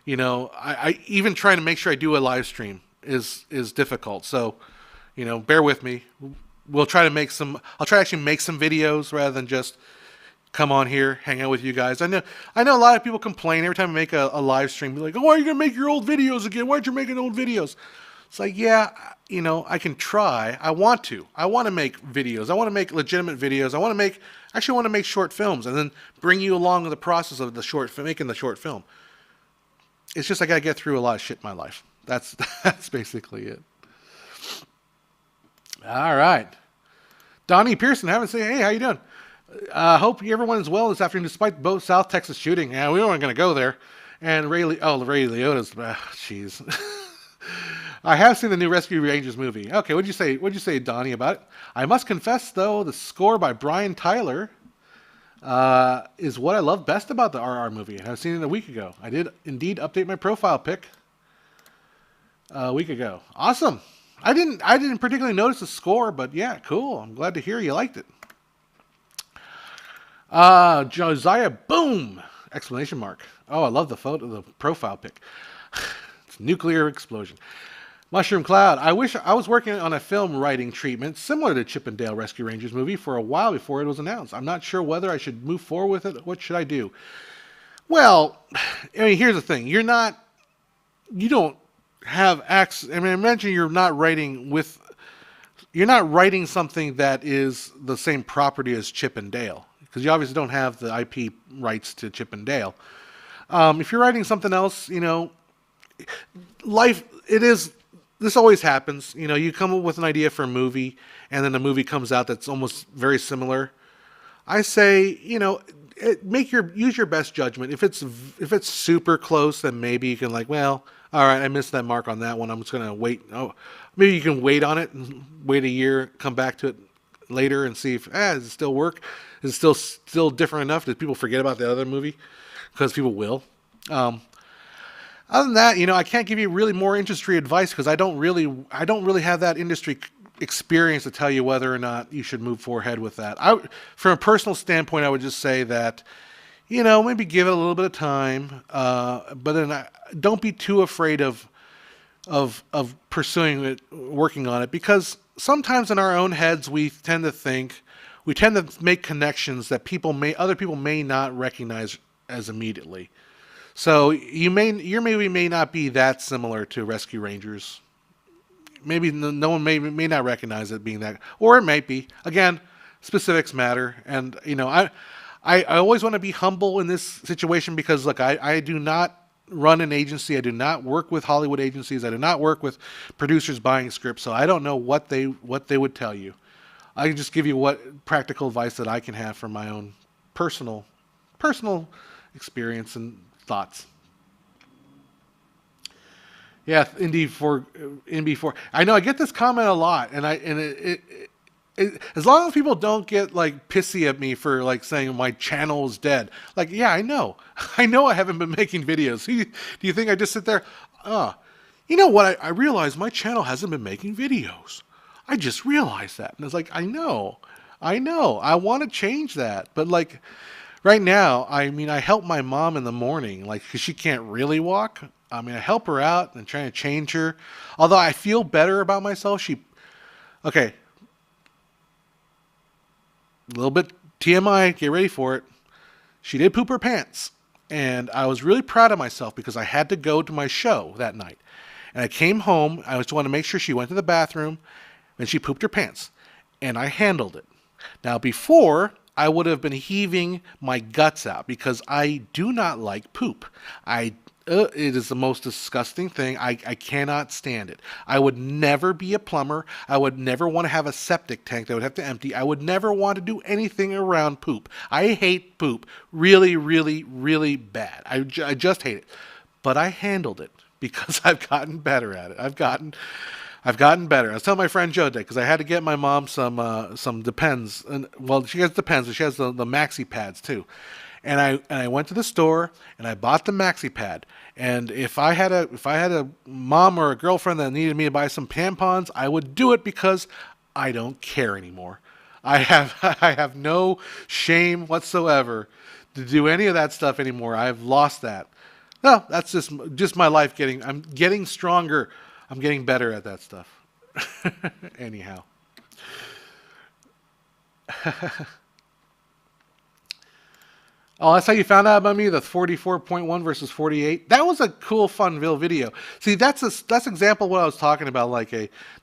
I even trying to make sure I do a live stream is difficult. So bear with me. We'll try to make some. I'll try to actually make some videos rather than just come on here, hang out with you guys. I know a lot of people complain every time I make a live stream. They're like, oh, why are you going to make your old videos again? Why aren't you making old videos? It's like, yeah, I can try. I want to make videos. I want to make legitimate videos. I want to make short films and then bring you along with the process of making the short film. It's just I got to get through a lot of shit in my life. That's basically it. All right. Donnie Pearson, haven't said, hey, how you doing? Hope everyone is well this afternoon, despite both South Texas shooting. Yeah, we weren't going to go there. And Ray Liotta's, jeez. I have seen the new Rescue Rangers movie. Okay, what'd you say, Donnie, about it? I must confess, though, the score by Brian Tyler is what I love best about the RR movie. And I've seen it a week ago. I did indeed update my profile pic a week ago. Awesome. I didn't particularly notice the score, but yeah, cool. I'm glad to hear you liked it. Josiah Boom! Exclamation mark. Oh, I love the photo, the profile pic. It's a nuclear explosion. Mushroom Cloud. I wish I was working on a film writing treatment similar to Chip and Dale Rescue Rangers movie for a while before it was announced. I'm not sure whether I should move forward with it. What should I do? Well, I mean, here's the thing. You don't have access. I mean, imagine you're not writing something that is the same property as Chip and Dale, because you obviously don't have the IP rights to Chip and Dale. If you're writing something else, this always happens. You come up with an idea for a movie, and then the movie comes out that's almost very similar. I say, use your best judgment. If it's super close, then maybe you can all right, I missed that mark on that one. I'm just gonna wait. Oh, maybe you can wait on it and wait a year, come back to it later and see if does it still work? Is it still different enough? Did people forget about the other movie? Because people will. Other than that, I can't give you really more industry advice because I don't really have that industry experience to tell you whether or not you should move ahead with that. From a personal standpoint, I would just say that, maybe give it a little bit of time, but then don't be too afraid of pursuing it, working on it, because sometimes in our own heads we tend to make connections that other people may not recognize as immediately. So your movie may not be that similar to Rescue Rangers. Maybe no one may not recognize it being that, or it might be. Again, specifics matter, and I always want to be humble in this situation because look, I do not run an agency. I do not work with Hollywood agencies. I do not work with producers buying scripts, so I don't know what they would tell you. I can just give you what practical advice that I can have from my own personal experience and thoughts. Yeah, NB4. I know I get this comment a lot, and as long as people don't get pissy at me for saying my channel is dead. Yeah, I know I haven't been making videos. Do you think I just sit there? You know what? I realized my channel hasn't been making videos. I just realized that, and it's I know. I want to change that, but right now, I help my mom in the morning, because she can't really walk. I help her out and trying to change her. Although I feel better about myself. Okay. A little bit TMI, get ready for it. She did poop her pants. And I was really proud of myself because I had to go to my show that night. And I came home. I just wanted to make sure she went to the bathroom and she pooped her pants. And I handled it. Now, before, I would have been heaving my guts out because I do not like poop. It is the most disgusting thing. I cannot stand it. I would never be a plumber. I would never want to have a septic tank that I would have to empty. I would never want to do anything around poop. I hate poop really, really, really bad. I just hate it. But I handled it because I've gotten better at it. I've gotten better. I was telling my friend Joe because I had to get my mom some Depends. And, well, she has Depends, but she has the maxi pads too. And I went to the store and I bought the maxi pad. And if I had a mom or a girlfriend that needed me to buy some tampons, I would do it because I don't care anymore. I have no shame whatsoever to do any of that stuff anymore. I've lost that. No, that's just my life I'm getting stronger. I'm getting better at that stuff. Anyhow. Oh, that's how you found out about me? The 44.1 versus 48? That was a cool, fun video. See, that's example of what I was talking about.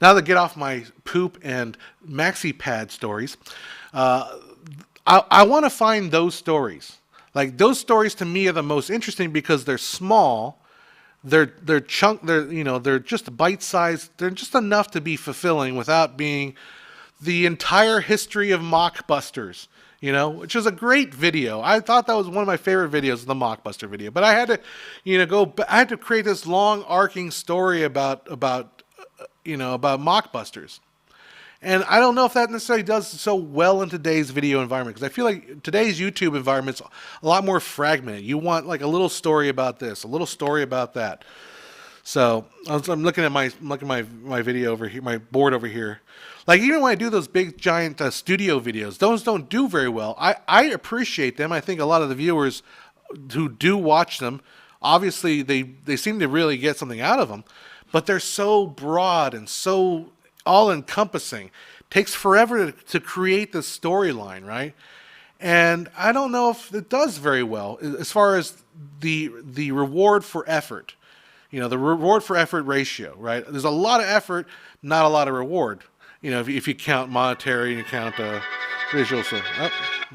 Now to get off my poop and maxi pad stories, I want to find those stories. Like, those stories to me are the most interesting because they're small. They're just bite-sized. They're just enough to be fulfilling without being the entire history of mockbusters, which was a great video. I thought that was one of my favorite videos, the mockbuster video. But I had to, I had to create this long arcing story about mockbusters. And I don't know if that necessarily does so well in today's video environment, because I feel like today's YouTube environment's a lot more fragmented. You want like a little story about this, a little story about that. So I'm looking at my video over here, my board over here. Like, even when I do those big giant studio videos, those don't do very well. I appreciate them. I think a lot of the viewers who do watch them, obviously they seem to really get something out of them, but they're so broad and so all-encompassing. Takes forever to create the storyline, right? And I don't know if it does very well as far as the reward for effort. The reward for effort ratio, right? There's a lot of effort, not a lot of reward. If you count monetary and you count visual. So,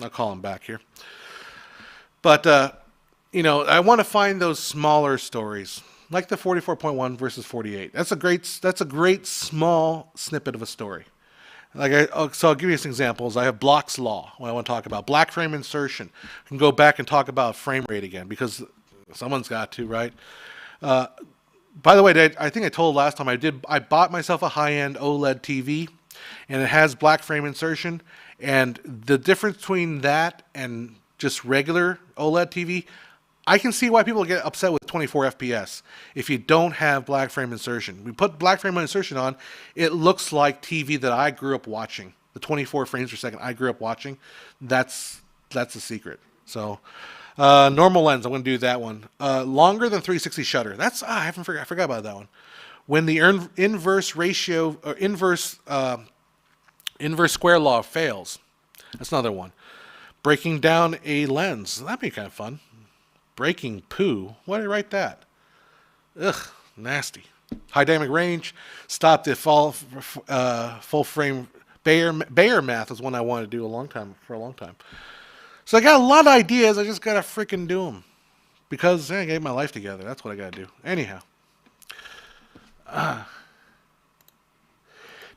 I'll call him back here. But, I want to find those smaller stories, like the 44.1 versus 48. That's a great small snippet of a story. So I'll give you some examples. I have Block's Law, what I want to talk about. Black frame insertion. I can go back and talk about frame rate again, because someone's got to, right? By the way, I think I told last time I bought myself a high-end OLED TV, and it has black frame insertion. And the difference between that and just regular OLED TV, I can see why people get upset with 24 FPS if you don't have black frame insertion. We put black frame insertion on, it looks like TV that I grew up watching. The 24 frames per second I grew up watching, that's the secret. So, normal lens, I'm going to do that one. Longer than 360 shutter. I forgot about that one. When the inverse ratio or inverse square law fails, that's another one. Breaking down a lens, that'd be kind of fun. Breaking poo, why did I write that? Ugh, nasty. High dynamic range, stop the full frame Bayer math is one I wanted to do for a long time. So I got a lot of ideas. I just got to freaking do them. Because I gave my life together. That's what I got to do. Anyhow.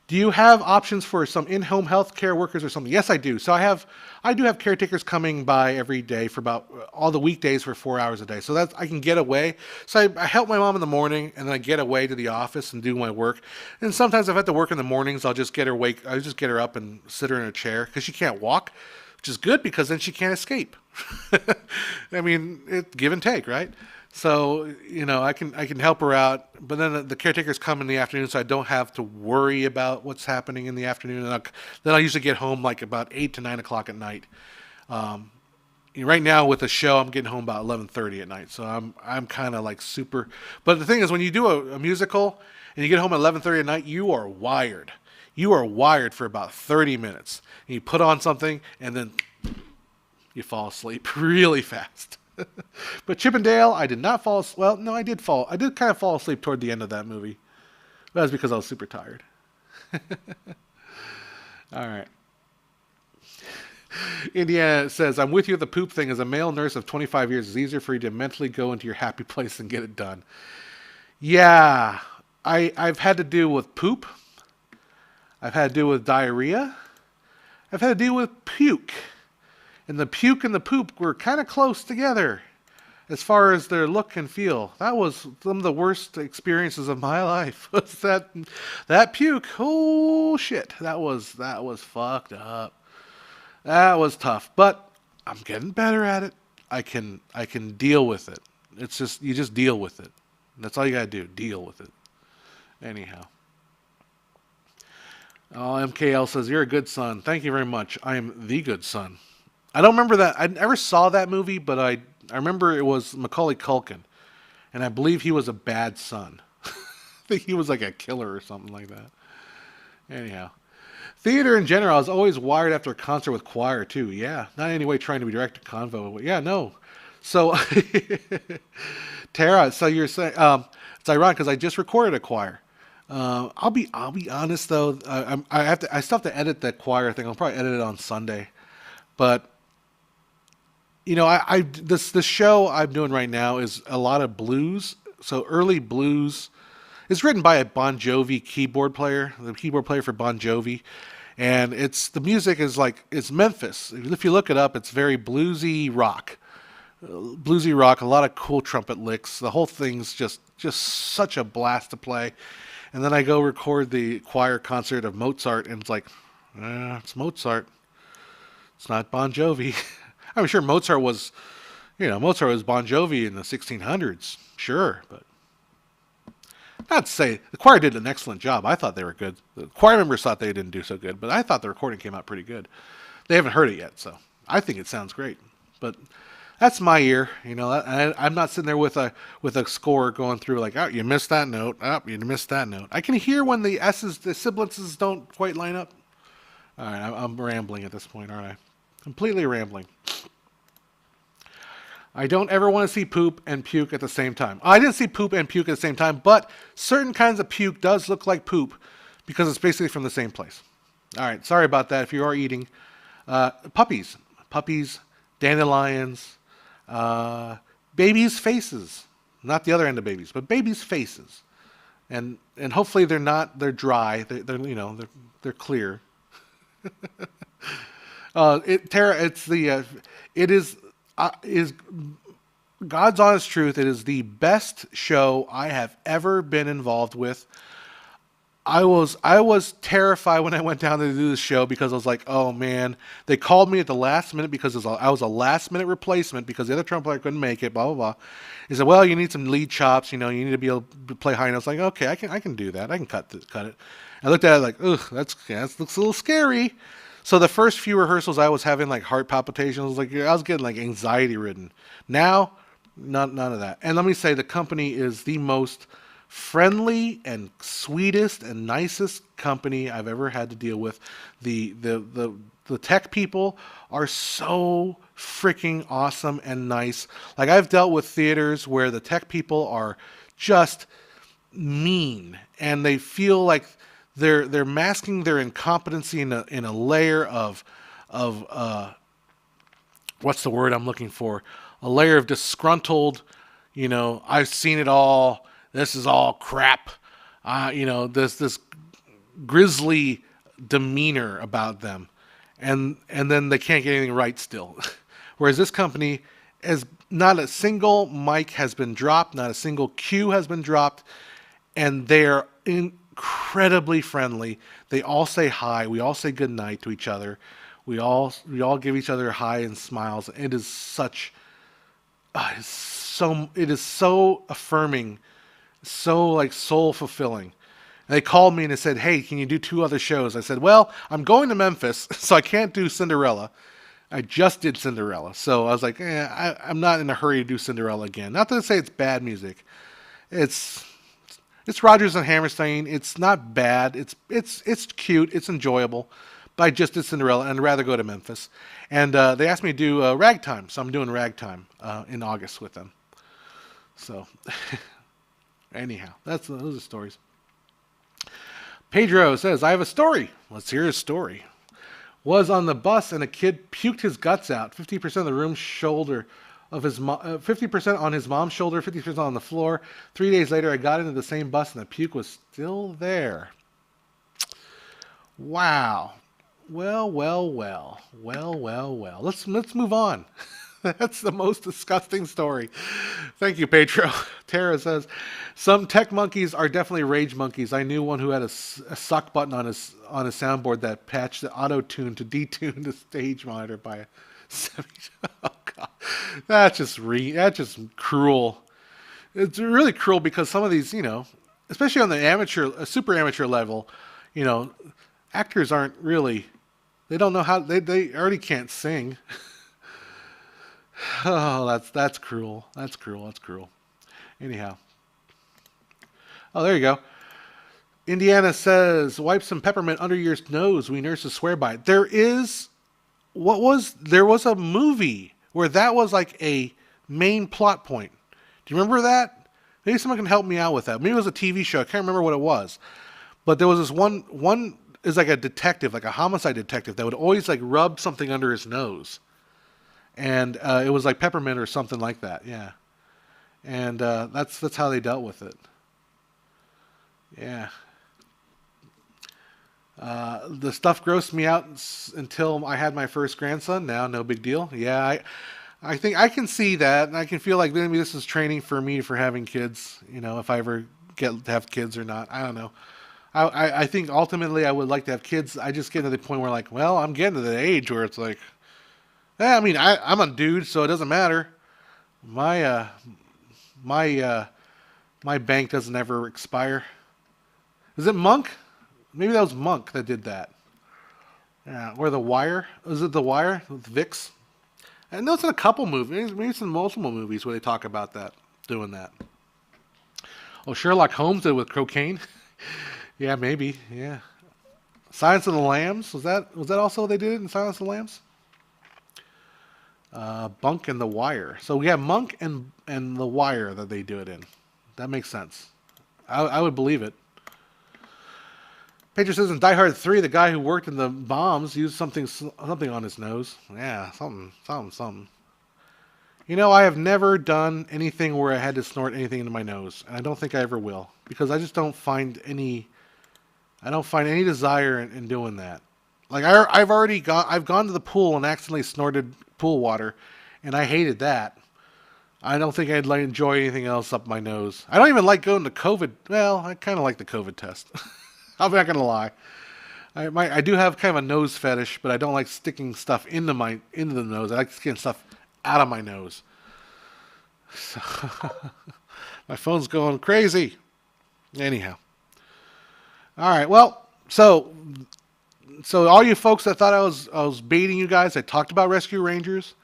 Do you have options for some in-home healthcare workers or something? Yes, I do. So I do have caretakers coming by every day for about all the weekdays for 4 hours a day. So that I can get away. So I help my mom in the morning, and then I get away to the office and do my work. And sometimes if I have to work in the mornings, I'll just get her up and sit her in a chair because she can't walk. Which is good because then she can't escape. I mean, it's give and take, right? So, I can help her out, but then the caretakers come in the afternoon, so I don't have to worry about what's happening in the afternoon. And then I usually get home like about 8 to 9 o'clock at night. Right now with the show, I'm getting home about 11:30 at night, so I'm kind of like super. But the thing is, when you do a musical and you get home at 11:30 at night, you are wired. You are wired for about 30 minutes. And you put on something, and then you fall asleep really fast. But Chip and Dale, I did not fall. Well, no, I did fall. I did kind of fall asleep toward the end of that movie. That was because I was super tired. All right. Indiana says, I'm with you. The poop thing. As a male nurse of 25 years, it's easier for you to mentally go into your happy place and get it done. Yeah, I've had to deal with poop. I've had to deal with diarrhea. I've had to deal with puke. And the puke and the poop were kind of close together as far as their look and feel. That was some of the worst experiences of my life. Was that puke? Oh shit. That was fucked up. That was tough, but I'm getting better at it. I can deal with it. It's just you just deal with it. That's all you gotta do. Deal with it. Anyhow. Oh, MKL says you're a good son. Thank you very much. I am the good son. I don't remember that. I never saw that movie, but I remember it was Macaulay Culkin, and I believe he was a bad son. I think he was like a killer or something like that. Anyhow. Theater in general, I was always wired after a concert with choir too. Yeah, not in any way trying to be direct to convo. Yeah, no. So, Tara, so you're saying it's ironic because I just recorded a choir. I'll be honest though. I still have to edit that choir thing. I'll probably edit it on Sunday. But this show I'm doing right now is a lot of blues. So early blues. It's written by a Bon Jovi keyboard player, the keyboard player for Bon Jovi. And the music is like, it's Memphis. If you look it up, it's very bluesy rock. Bluesy rock, a lot of cool trumpet licks. The whole thing's just such a blast to play. And then I go record the choir concert of Mozart, and it's like, it's Mozart. It's not Bon Jovi. I'm sure Mozart was Bon Jovi in the 1600s. Sure, but not to say the choir did an excellent job. I thought they were good. The choir members thought they didn't do so good, but I thought the recording came out pretty good. They haven't heard it yet, so I think it sounds great. But that's my ear, I'm not sitting there with a score going through like, oh, you missed that note. Oh, you missed that note. I can hear when the sibilances don't quite line up. All right, I'm rambling at this point, aren't I? Completely rambling. I don't ever want to see poop and puke at the same time. I didn't see poop and puke at the same time, but certain kinds of puke does look like poop because it's basically from the same place. All right, sorry about that if you are eating. Puppies, dandelions, babies' faces. Not the other end of babies, but babies' faces. And hopefully they're dry. They're clear. Tara, it is God's honest truth. It is the best show I have ever been involved with. I was terrified when I went down to do this show because I was like, oh man, they called me at the last minute because I was a last minute replacement because the other trumpet player couldn't make it, blah, blah, blah. He said, well, you need some lead chops, you need to be able to play high. And I was like, okay, I can do that. I can cut it. I looked at it like, ugh, that looks a little scary. So the first few rehearsals, I was having like heart palpitations. I was getting like anxiety ridden. Now, none of that. And let me say, the company is the most friendly and sweetest and nicest company I've ever had to deal with. The tech people are so freaking awesome and nice. Like I've dealt with theaters where the tech people are just mean and they feel like they're masking their incompetency in a layer of what's the word I'm looking for? A layer of disgruntled, I've seen it all. This is all crap. This grisly demeanor about them. And then they can't get anything right still. Whereas this company is not a single mic has been dropped, not a single cue has been dropped, and they're incredibly friendly. They all say hi. We all say good night to each other. We all give each other hi and smiles. It is it is so affirming, so like soul fulfilling. And they called me and they said, hey, can you do 2 other shows? I said, well, I'm going to Memphis, so I can't do Cinderella. I just did Cinderella. So I was like, I'm not in a hurry to do Cinderella again. Not to say it's bad music. It's Rodgers and Hammerstein. It's not bad. It's cute. It's enjoyable. but I just did Cinderella, and I'd rather go to Memphis. And they asked me to do Ragtime, so I'm doing Ragtime in August with them. So, anyhow, those are stories. Pedro says, I have a story. Let's hear his story. Was on the bus and a kid puked his guts out. 50% of the room's shoulder of his 50% on his mom's shoulder, 50% on the floor. 3 days later, I got into the same bus and the puke was still there. Wow. Well. Let's move on. That's the most disgusting story. Thank you, Pedro. Tara says, some tech monkeys are definitely rage monkeys. I knew one who had a suck button on his soundboard that patched the auto tune to detune the stage monitor by a oh God. That's just cruel. It's really cruel because some of these, especially on the super amateur level, actors aren't really, they don't know how, they already can't sing. Oh, that's cruel. That's cruel. Anyhow. Oh, there you go. Indiana says, wipe some peppermint under your nose. We nurses swear by it. There was a movie where that was like a main plot point. Do you remember that? Maybe someone can help me out with that. Maybe it was a TV show. I can't remember what it was. But there was this one is like a detective, like a homicide detective that would always like rub something under his nose. And it was like peppermint or something like that, yeah. And that's how they dealt with it. Yeah. The stuff grossed me out until I had my first grandson. Now, no big deal. Yeah, I think I can see that, and I can feel like maybe this is training for me for having kids. If I ever get to have kids or not, I don't know. I think ultimately I would like to have kids. I just get to the point where like, well, I'm getting to the age where it's like, I mean, I'm a dude, so it doesn't matter. My bank doesn't ever expire. Is it Monk? Maybe that was Monk that did that. Yeah, or The Wire. Was it The Wire with Vix? I know it's in a couple movies. Maybe it's in multiple movies where they talk about that, doing that. Oh, Sherlock Holmes did it with cocaine. Yeah, maybe. Yeah. Silence of the Lambs. Was that also what they did in Silence of the Lambs? Bunk and The Wire. So we have Monk and The Wire that they do it in. That makes sense. I would believe it. Pedro says in Die Hard 3, the guy who worked in the bombs used something on his nose. Yeah, something. I have never done anything where I had to snort anything into my nose, and I don't think I ever will, because I just don't find any desire in doing that. Like I've gone to the pool and accidentally snorted pool water, and I hated that. I don't think I'd enjoy anything else up my nose. I don't even like going to COVID. Well, I kind of like the COVID test. I'm not gonna lie. I do have kind of a nose fetish, but I don't like sticking stuff into the nose. I like getting stuff out of my nose. So my phone's going crazy. Anyhow. All right. Well, so all you folks that thought I was baiting you guys, I talked about Rescue Rangers.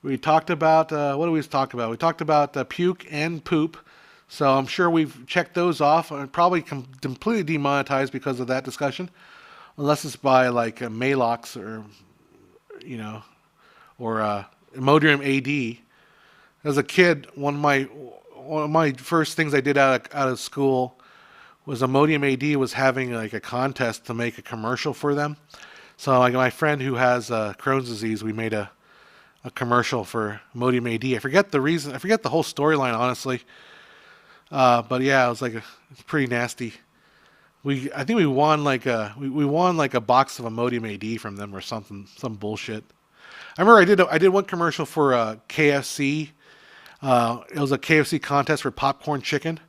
We talked about what do we talk about? We talked about puke and poop. So I'm sure we've checked those off. I'm probably completely demonetized because of that discussion, unless it's by like Malox or Imodium AD. As a kid, one of my first things I did out of school was Imodium AD was having like a contest to make a commercial for them. So like my friend who has Crohn's disease, we made a commercial for Imodium AD. I forget the reason. I forget the whole storyline, honestly. But yeah, it was it's pretty nasty. I think we won like a box of Imodium AD from them or something, some bullshit. I remember I did one commercial for KFC. It was a KFC contest for popcorn chicken,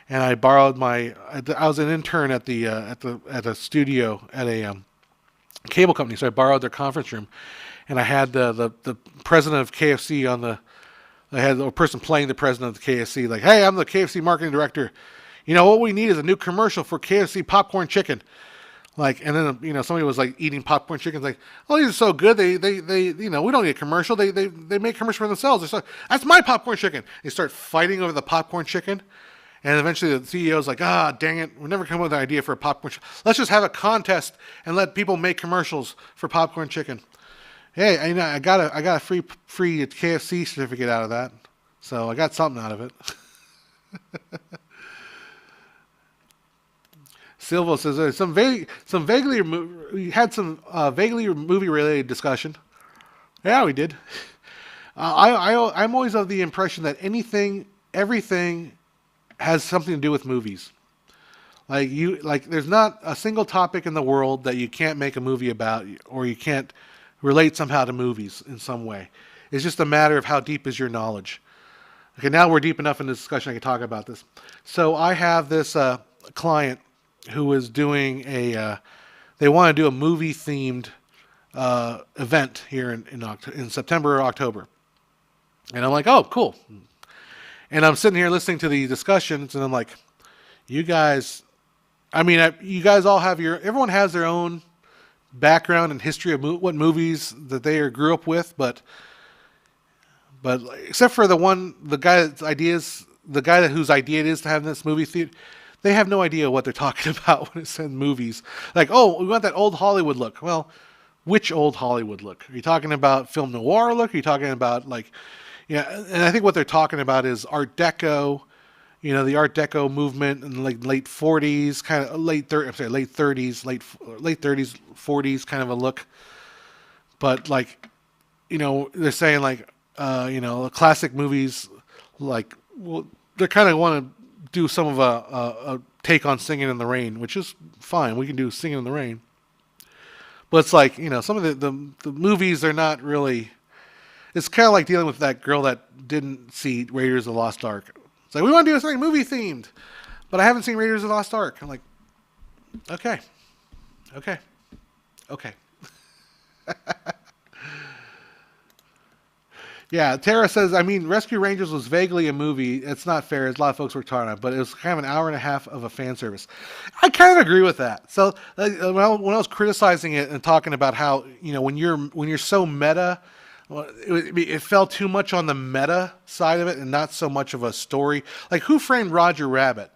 and I borrowed I was an intern at the studio at a cable company, so I borrowed their conference room, and I had the president of KFC on the. I had a person playing the president of the KFC, like, hey, I'm the KFC marketing director. What we need is a new commercial for KFC popcorn chicken. Like, and then, somebody was like eating popcorn chicken. Like, oh, these are so good. They we don't need a commercial. They make commercial for themselves. That's my popcorn chicken. They start fighting over the popcorn chicken. And eventually the CEO's like, ah, dang it, we never come up with an idea for a popcorn. Let's just have a contest and let people make commercials for popcorn chicken. Hey, I got a free KFC certificate out of that, so I got something out of it. Silva says we had some vaguely movie related discussion. Yeah, we did. I'm always of the impression that everything has something to do with movies. There's not a single topic in the world that you can't make a movie about, or you can't relate somehow to movies in some way. It's just a matter of how deep is your knowledge. Okay, now we're deep enough in the discussion I can talk about this. So I have this client who is doing they want to do a movie themed event here in September or October. And I'm like, oh, cool. And I'm sitting here listening to the discussions, and I'm like, you guys, you guys all have everyone has their own background and history of what movies that they grew up with, but except for the guy whose idea it is to have this movie theater, they have no idea what they're talking about when it says movies. Like, oh, we want that old Hollywood look. Well, which old Hollywood look? Are you talking about film noir look? Are you talking about and I think what they're talking about is Art Deco, the Art Deco movement in late 40s, kind of late 30s, late 30s, 40s kind of a look. But they're saying classic movies, they kind of want to do some of a take on Singing in the Rain, which is fine. We can do Singing in the Rain. But it's like, some of the movies, they're not really... It's kind of like dealing with that girl that didn't see Raiders of the Lost Ark. It's like, we want to do something movie themed, but I haven't seen Raiders of the Lost Ark. I'm like, okay. Yeah, Tara says, Rescue Rangers was vaguely a movie. It's not fair, as a lot of folks were talking about, but it was kind of an hour and a half of a fan service. I kind of agree with that. So when I was criticizing it and talking about how, when you're so meta, it fell too much on the meta side of it and not so much of a story. Like Who Framed Roger Rabbit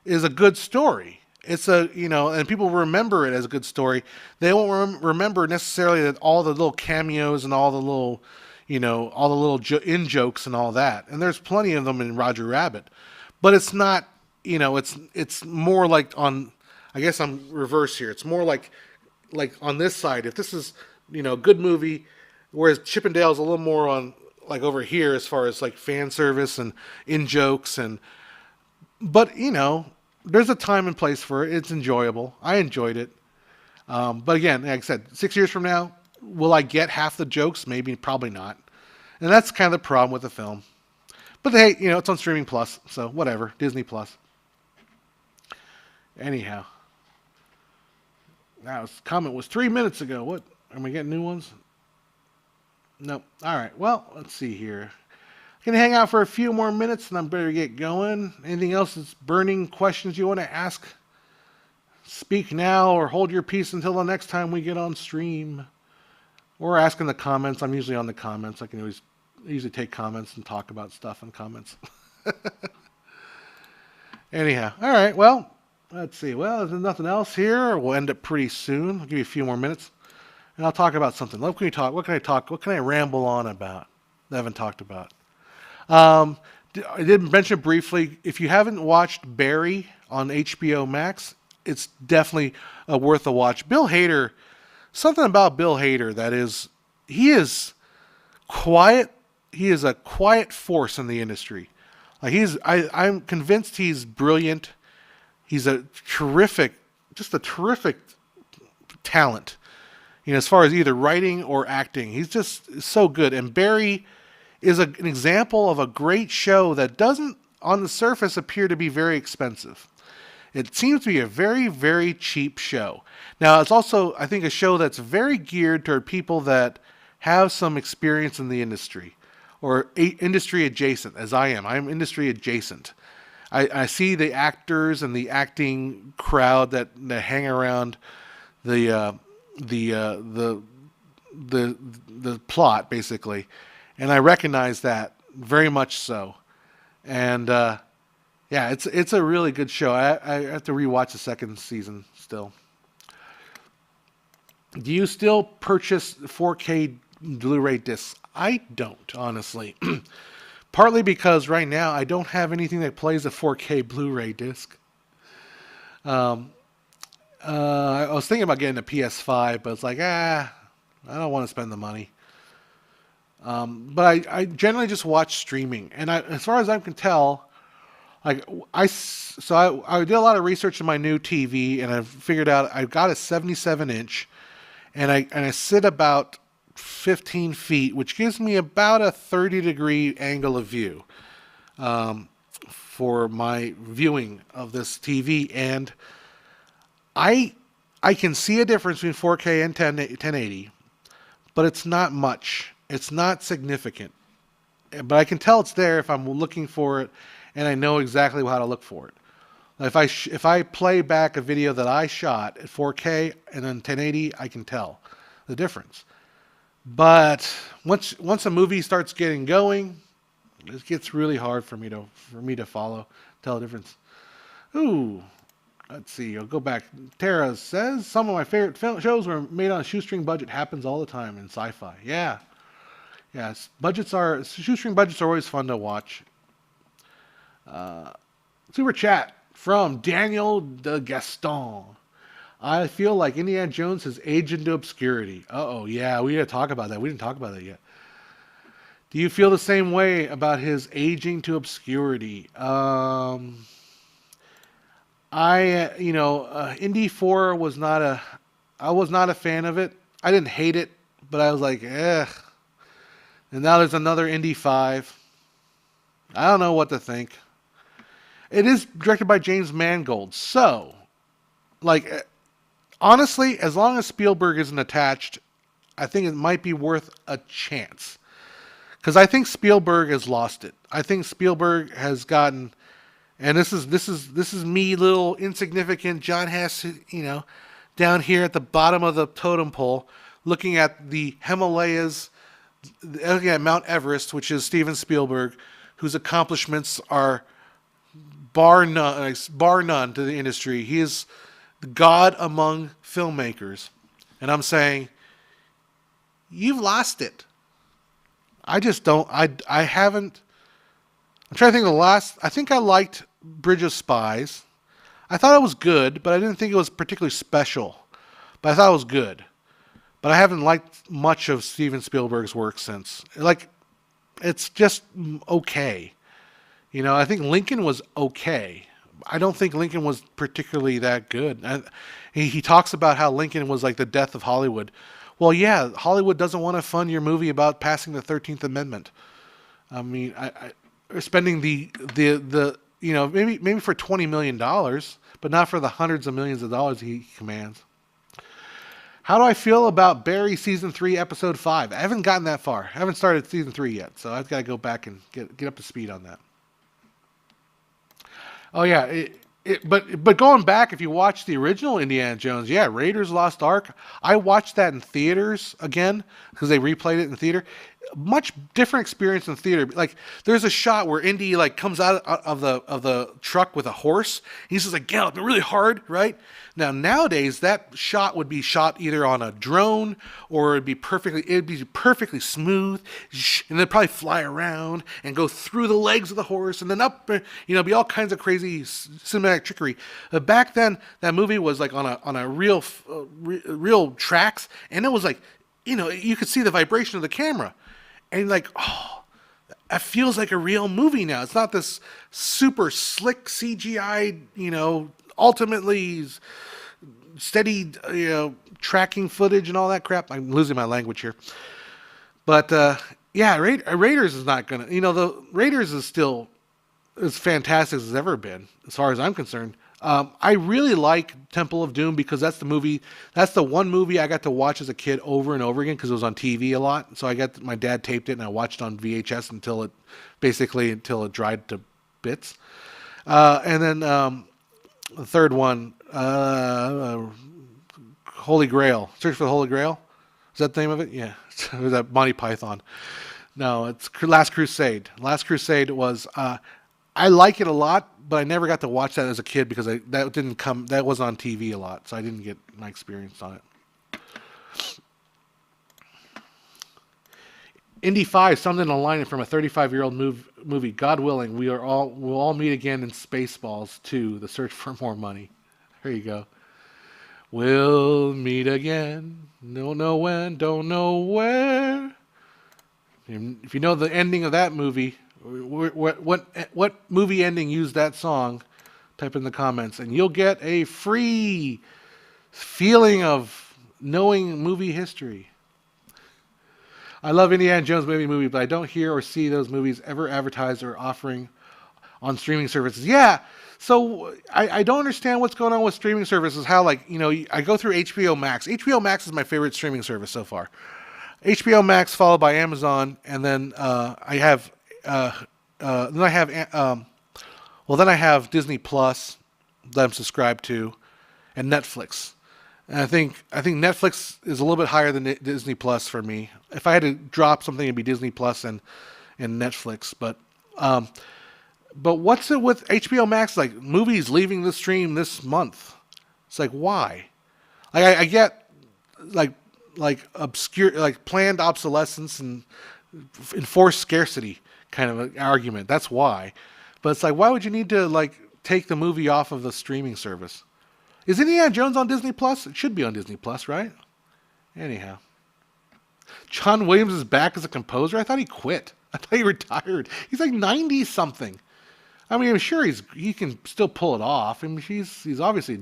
is a good story. It's and people remember it as a good story. They won't remember necessarily that all the little cameos and all the little, in jokes and all that. And there's plenty of them in Roger Rabbit, but it's not, it's more like on, I guess I'm reverse here. It's more like on this side, if this is, a good movie, whereas Chip 'n Dale's a little more on over here as far as fan service and in jokes but there's a time and place for it. It's enjoyable. I enjoyed it. But again, like I said, 6 years from now, will I get half the jokes? Maybe, probably not. And that's kind of the problem with the film. But hey, it's on Streaming Plus, so whatever, Disney Plus. Anyhow, that comment was 3 minutes ago. What? Are we getting new ones? Nope. All right. Well, let's see here. I'm going to hang out for a few more minutes and I'm better get going. Anything else that's burning questions you want to ask? Speak now or hold your peace until the next time we get on stream. Or ask in the comments. I'm usually on the comments. I can usually take comments and talk about stuff in comments. Anyhow. All right. Well, let's see. Well, if there's nothing else here, we'll end it pretty soon. I'll give you a few more minutes. And I'll talk about something. What can I ramble on about that I haven't talked about? I did mention briefly, if you haven't watched Barry on HBO Max, it's definitely worth a watch. Bill Hader, something about Bill Hader he is quiet. He is a quiet force in the industry. I'm convinced he's brilliant. He's a terrific talent. As far as either writing or acting, he's just so good. And Barry is an example of a great show that doesn't, on the surface, appear to be very expensive. It seems to be a very, very cheap show. Now, it's also, I think, a show that's very geared toward people that have some experience in the industry or industry adjacent, as I am. I'm industry adjacent. I see the actors and the acting crowd that hang around the plot, basically, and I recognize that very much so. And Yeah, it's a really good show. I have to rewatch the second season still. Do you still purchase 4K Blu-ray discs? I don't, honestly. Partly because right now I don't have anything that plays a 4K Blu-ray disc. Um, I was thinking about getting a PS5, but it's like, I don't want to spend the money. But I generally just watch streaming, and as far as I can tell, like I did a lot of research in my new TV, and I figured out I've got a 77 inch, and I sit about 15 feet, which gives me about a 30-degree angle of view for my viewing of this TV, and I I can see a difference between 4K and 1080, but it's not much. It's not significant. But I can tell it's there if I'm looking for it, and I know exactly how to look for it. If I play back a video that I shot at 4K and then 1080, I can tell the difference. But once a movie starts getting going, it gets really hard for me to tell the difference. Ooh, let's see. I'll go back. Tara says some of my favorite shows were made on a shoestring budget. Happens all the time in sci-fi. Yeah, yes. Shoestring budgets are always fun to watch. Super chat from Daniel de Gaston. I feel like Indiana Jones has aged into obscurity. Uh-oh, yeah, we gotta talk about that. We didn't talk about that yet. Do you feel the same way about his aging to obscurity? Indy 4 I was not a fan of it. I didn't hate it, but I was like, eh. And now there's another Indy 5. I don't know what to think. It is directed by James Mangold, so, like, honestly, as long as Spielberg isn't attached, I think it might be worth a chance. Because I think Spielberg has lost it. I think Spielberg has gotten, and this is me, little insignificant John Hess, down here at the bottom of the totem pole, looking at the Himalayas, looking at Mount Everest, which is Steven Spielberg, whose accomplishments are bar none to the industry. He is the god among filmmakers, and I'm saying, you've lost it. I just don't. I haven't. I'm trying to think of the last. I think I liked Bridge of Spies. I thought it was good, but I didn't think it was particularly special. But I thought it was good. But I haven't liked much of Steven Spielberg's work since. Like, it's just okay. I think Lincoln was okay. I don't think Lincoln was particularly that good. He talks about how Lincoln was like the death of Hollywood. Well, yeah, Hollywood doesn't want to fund your movie about passing the 13th Amendment. I mean, spending the maybe for $20 million, but not for the hundreds of millions of dollars he commands. How do I feel about Barry Season 3, Episode 5? I haven't gotten that far. I haven't started Season 3 yet, so I've got to go back and get up to speed on that. Oh, yeah, but going back, if you watch the original Indiana Jones, yeah, Raiders Lost Ark, I watched that in theaters again because they replayed it in theater. Much different experience in theater. Like, there's a shot where Indy comes out of the truck with a horse. He's just like galloping really hard, right? Now nowadays that shot would be shot either on a drone or it'd be perfectly smooth, and then probably fly around and go through the legs of the horse and then up, be all kinds of crazy cinematic trickery. Back then that movie was like on a real tracks, and it was like, you could see the vibration of the camera. And like, oh, it feels like a real movie now. It's not this super slick CGI, ultimately steady, tracking footage and all that crap. I'm losing my language here. But, yeah, Raiders is not going to, the Raiders is still as fantastic as it's ever been, as far as I'm concerned. I really like Temple of Doom because that's the one movie I got to watch as a kid over and over again because it was on TV a lot. So my dad taped it and I watched it on VHS until it dried to bits. And then the third one, Holy Grail, Search for the Holy Grail. Is that the name of it? Yeah, it was that Monty Python. No, it's Last Crusade. Last Crusade was. I like it a lot, but I never got to watch that as a kid because that was on TV a lot, so I didn't get my experience on it. Indy 5 something a line from a 35-year-old movie. God willing, we'll all meet again in Spaceballs 2, The Search for More Money. There you go. We'll meet again. Don't know when, don't know where. And if you know the ending of that movie, what movie ending used that song, type in the comments, and you'll get a free feeling of knowing movie history. I love Indiana Jones movie, but I don't hear or see those movies ever advertised or offering on streaming services. Yeah, so I don't understand what's going on with streaming services. How, like, I go through HBO Max. HBO Max is my favorite streaming service so far. HBO Max followed by Amazon, and then I have then I have Disney Plus that I'm subscribed to, and Netflix. And I think Netflix is a little bit higher than Disney Plus for me. If I had to drop something, it'd be Disney Plus and Netflix. But what's it with HBO Max? Like, movies leaving the stream this month. It's like, why? Like, I get like obscure, like planned obsolescence and enforced scarcity kind of an argument. That's why. But it's like, why would you need to like take the movie off of the streaming service? Is Indiana Jones on Disney Plus? It should be on Disney Plus, right? Anyhow. John Williams is back as a composer? I thought he quit. I thought he retired. He's like 90 something. I mean, I'm sure he can still pull it off. I mean, he's obviously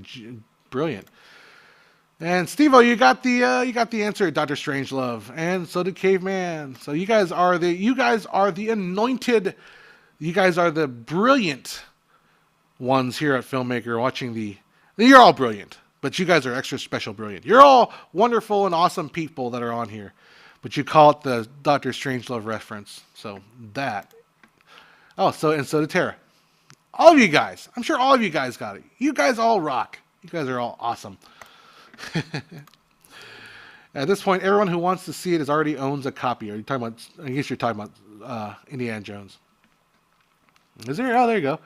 brilliant. And Steve-O, you got the answer at Dr. Strangelove, and so did Caveman. So you guys are the anointed, you guys are the brilliant ones here at Filmmaker watching you're all brilliant, but you guys are extra special brilliant. You're all wonderful and awesome people that are on here, but you call it the Dr. Strangelove reference. So that. Oh, so did Tara. All of you guys. I'm sure all of you guys got it. You guys all rock. You guys are all awesome. At this point, everyone who wants to see it already owns a copy. Are you talking about? I guess you're talking about Indiana Jones. Is there? Oh, there you go.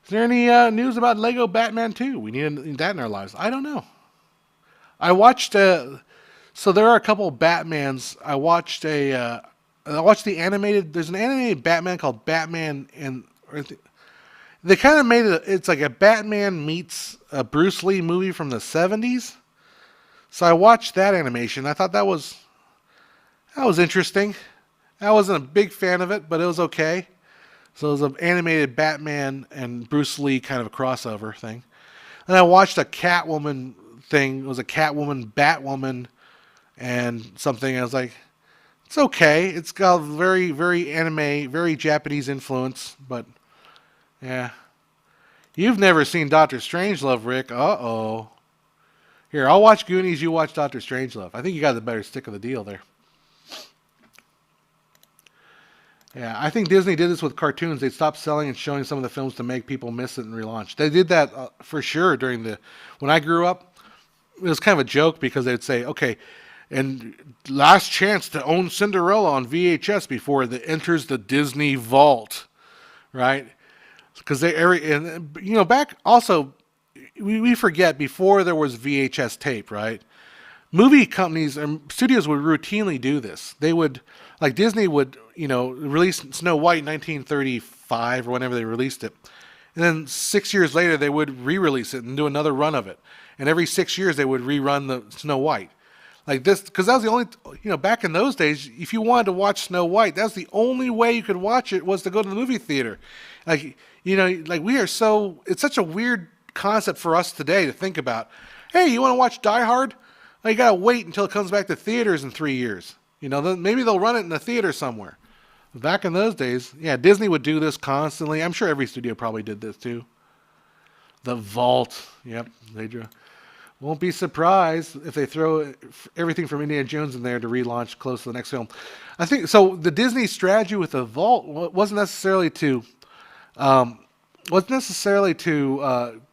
Is there any news about Lego Batman 2? We need that in our lives. I don't know. I watched. So there are a couple of Batmans. I watched the animated. There's an animated Batman called Batman, and they kind of made it. It's like a Batman meets a Bruce Lee movie from the 70s. So I watched that animation. I thought that was interesting. I wasn't a big fan of it, but it was okay. So it was an animated Batman and Bruce Lee kind of a crossover thing. And I watched a Catwoman thing. It was a Catwoman, Batwoman, and something. I was like, it's okay. It's got very, very anime, very Japanese influence, but yeah. You've never seen Doctor Strangelove, Rick. Uh-oh. Here, I'll watch Goonies, you watch Doctor Strangelove. I think you got the better stick of the deal there. Yeah, I think Disney did this with cartoons. They stopped selling and showing some of the films to make people miss it and relaunch. They did that for sure when I grew up. It was kind of a joke because they'd say, okay, and last chance to own Cinderella on VHS before it enters the Disney vault, right? Because back also, we forget before there was VHS tape, right? Movie companies and studios would routinely do this. They would, like Disney would, release Snow White in 1935 or whenever they released it. And then 6 years later, they would re-release it and do another run of it. And every 6 years, they would rerun the Snow White. Like this, because that was the only, back in those days, if you wanted to watch Snow White, that's the only way you could watch it was to go to the movie theater. Like, it's such a weird concept for us today to think about. Hey, you want to watch Die Hard? Well, you got to wait until it comes back to theaters in 3 years. Maybe they'll run it in the theater somewhere. Back in those days, yeah, Disney would do this constantly. I'm sure every studio probably did this too. The Vault. Yep, they drew. Won't be surprised if they throw everything from Indiana Jones in there to relaunch close to the next film. I think so. The Disney strategy with the Vault wasn't necessarily to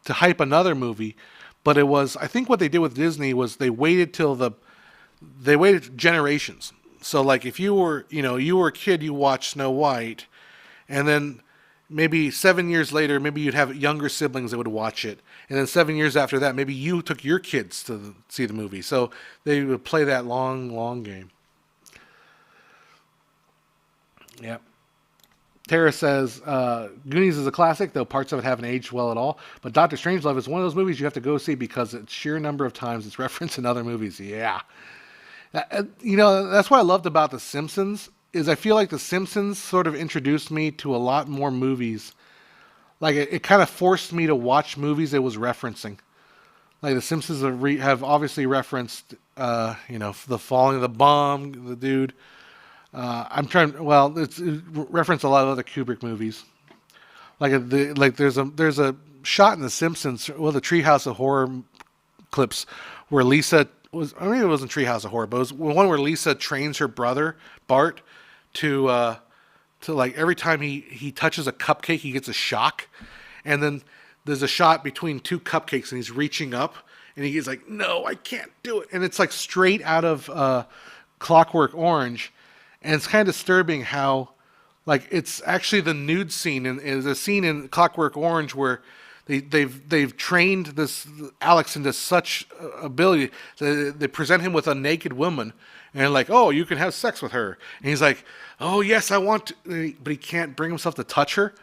hype another movie, but it was. I think what they did with Disney was they waited generations. So like if you were a kid, you watched Snow White, and then maybe 7 years later, maybe you'd have younger siblings that would watch it, and then 7 years after that, maybe you took your kids to see the movie. So they would play that long, long game. Yeah. Tara says, Goonies is a classic, though parts of it haven't aged well at all. But Doctor Strangelove is one of those movies you have to go see because it's sheer number of times it's referenced in other movies. Yeah. That's what I loved about The Simpsons, is I feel like The Simpsons sort of introduced me to a lot more movies. Like, it kind of forced me to watch movies it was referencing. Like, The Simpsons have obviously referenced, the falling of the bomb, the dude. It's referenced a lot of other Kubrick movies. There's a shot in The Simpsons, the Treehouse of Horror clips, where Lisa was, I mean, it wasn't Treehouse of Horror, but it was one where Lisa trains her brother, Bart, to like every time he touches a cupcake, he gets a shock. And then there's a shot between two cupcakes and he's reaching up and he's like, no, I can't do it. And it's like straight out of Clockwork Orange. And it's kind of disturbing how, like, it's actually the nude scene, and is a scene in Clockwork Orange where they've trained this Alex into such ability that they present him with a naked woman, and like, oh, you can have sex with her, and he's like, oh yes, I want to, but he can't bring himself to touch her,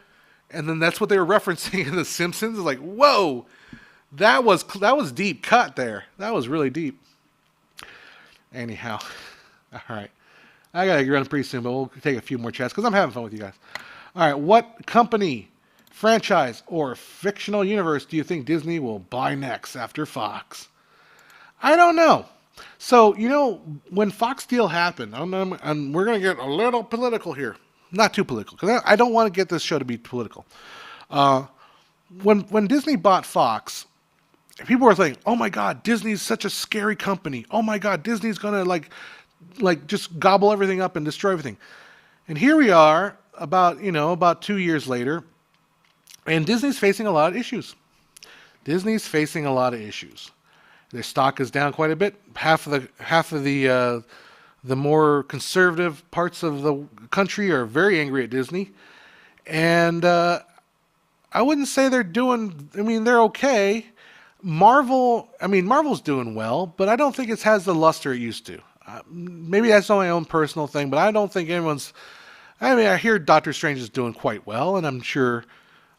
and then that's what they were referencing in The Simpsons. It's like, whoa, that was deep cut there. That was really deep. Anyhow, all right. I gotta run pretty soon, but we'll take a few more chats because I'm having fun with you guys. All right, what company, franchise, or fictional universe do you think Disney will buy next after Fox? I don't know. So, when Fox deal happened, and we're gonna get a little political here, not too political, because I don't want to get this show to be political. When Disney bought Fox, people were saying, "Oh my God, Disney's such a scary company. Oh my God, Disney's gonna like just gobble everything up and destroy everything." And here we are about 2 years later, and Disney's facing a lot of issues. Their stock is down quite a bit. Half of the more conservative parts of the country are very angry at Disney. And I wouldn't say they're doing, they're okay. Marvel's doing well, but I don't think it has the luster it used to. Maybe that's not my own personal thing, but I don't think I hear Doctor Strange is doing quite well, and I'm sure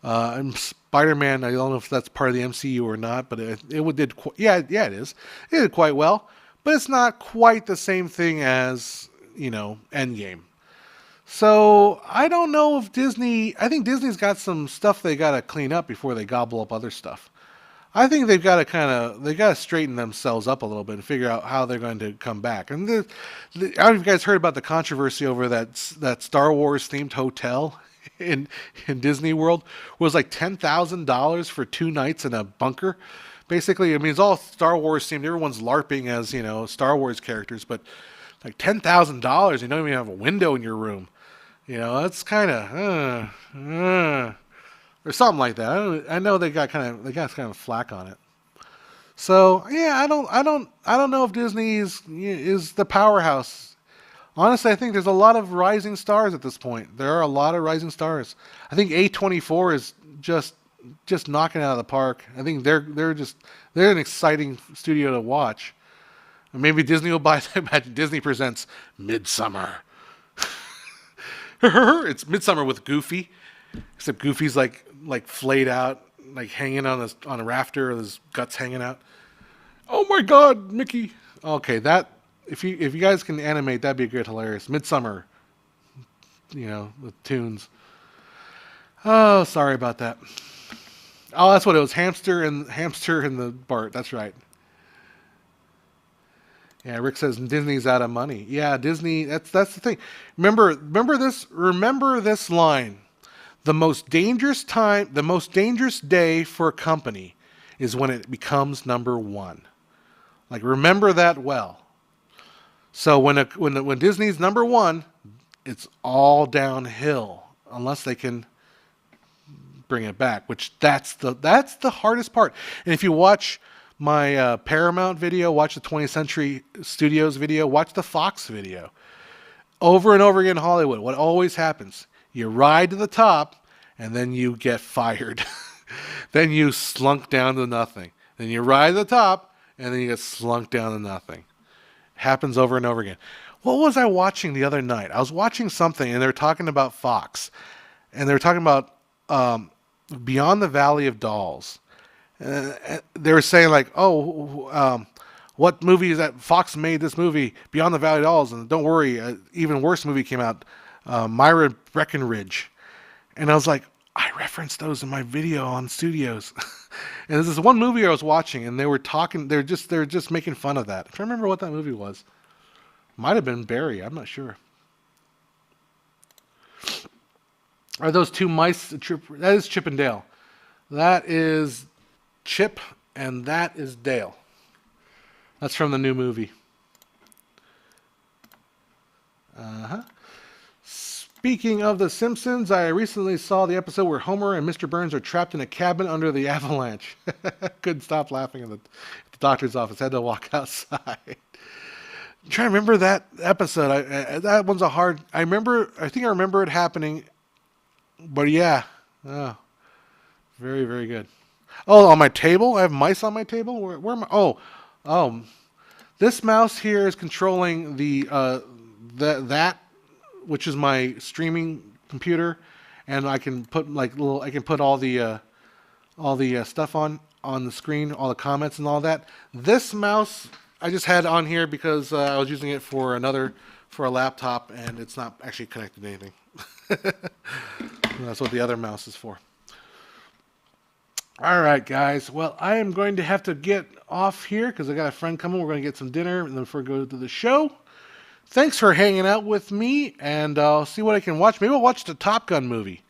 Spider-Man, I don't know if that's part of the MCU or not, but it did, it is. It did quite well, but it's not quite the same thing as, Endgame. So I don't know if I think Disney's got some stuff they got to clean up before they gobble up other stuff. I think they've got to straighten themselves up a little bit and figure out how they're going to come back. And I don't know if you guys heard about the controversy over that Star Wars themed hotel in Disney World. It was like $10,000 for 2 nights in a bunker. Basically, it's all Star Wars themed. Everyone's LARPing as, Star Wars characters, but like $10,000, you don't even have a window in your room. That's kind of, or something like that. I know they got kind of flack on it. So yeah, I don't know if Disney is the powerhouse. Honestly, I think there's a lot of rising stars at this point. There are a lot of rising stars. I think A24 is just knocking it out of the park. I think they're an exciting studio to watch. And maybe Disney will buy them. Disney presents Midsummer. It's Midsummer with Goofy, except Goofy's like flayed out, like hanging on a rafter with his guts hanging out. Oh my God, Mickey! Okay, that if you guys can animate, that'd be good, hilarious. Midsummer, with tunes. Oh, sorry about that. Oh, that's what it was. Hamster and the Bart. That's right. Yeah, Rick says Disney's out of money. Yeah, Disney. That's the thing. Remember this line. The most dangerous day for a company is when it becomes number one. Like, remember that well. So when Disney's number one, it's all downhill unless they can bring it back. Which that's the hardest part. And if you watch my Paramount video, watch the 20th Century Studios video, watch the Fox video. Over and over again in Hollywood, what always happens? You ride to the top, and then you get fired. Then you slunk down to nothing. Then you ride to the top, and then you get slunk down to nothing. Happens over and over again. What was I watching the other night? I was watching something, and they were talking about Fox, and they were talking about Beyond the Valley of Dolls. They were saying like, what movie is that? Fox made this movie, Beyond the Valley of Dolls, and don't worry, even worse movie came out, Myra Breckenridge, and I was like, I referenced those in my video on Studios. And there's this one movie I was watching, and they were talking. They're just making fun of that. I'm trying to remember what that movie was. Might have been Barry. I'm not sure. Are those two mice? That is Chip and Dale. That is Chip, and that is Dale. That's from the new movie. Speaking of The Simpsons, I recently saw the episode where Homer and Mr. Burns are trapped in a cabin under the avalanche. Couldn't stop laughing at the doctor's office. Had to walk outside. I'm trying to remember that episode. That one's a hard. I think I remember it happening. But yeah, oh, very, very good. Oh, on my table, I have mice on my table. Where am I? Oh, this mouse here is controlling that, which is my streaming computer, and I can put all the stuff on the screen, all the comments and all that. This mouse I just had on here because I was using it for a laptop, and it's not actually connected to anything. That's what the other mouse is for. All right, guys. Well, I am going to have to get off here because I got a friend coming. We're going to get some dinner and then before we go to the show. Thanks for hanging out with me, and I'll see what I can watch. Maybe I'll watch the Top Gun movie.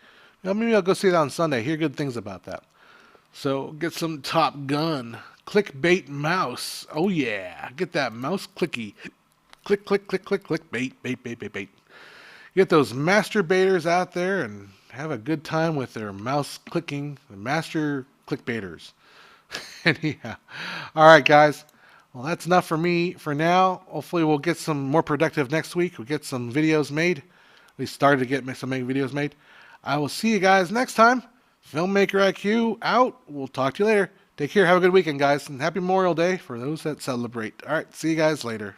Maybe I'll go see that on Sunday. Hear good things about that. So get some Top Gun. Clickbait mouse. Oh, yeah. Get that mouse clicky. Click, click, click, click, click. Bait, bait, bait, bait, bait. Get those masturbators out there and have a good time with their mouse clicking. The master clickbaiters. Anyhow. All right, guys. Well, that's enough for me for now. Hopefully we'll get some more productive next week. We'll get some videos made. We started to get some videos made. I will see you guys next time. Filmmaker IQ out. We'll talk to you later. Take care. Have a good weekend, guys. And happy Memorial Day for those that celebrate. All right. See you guys later.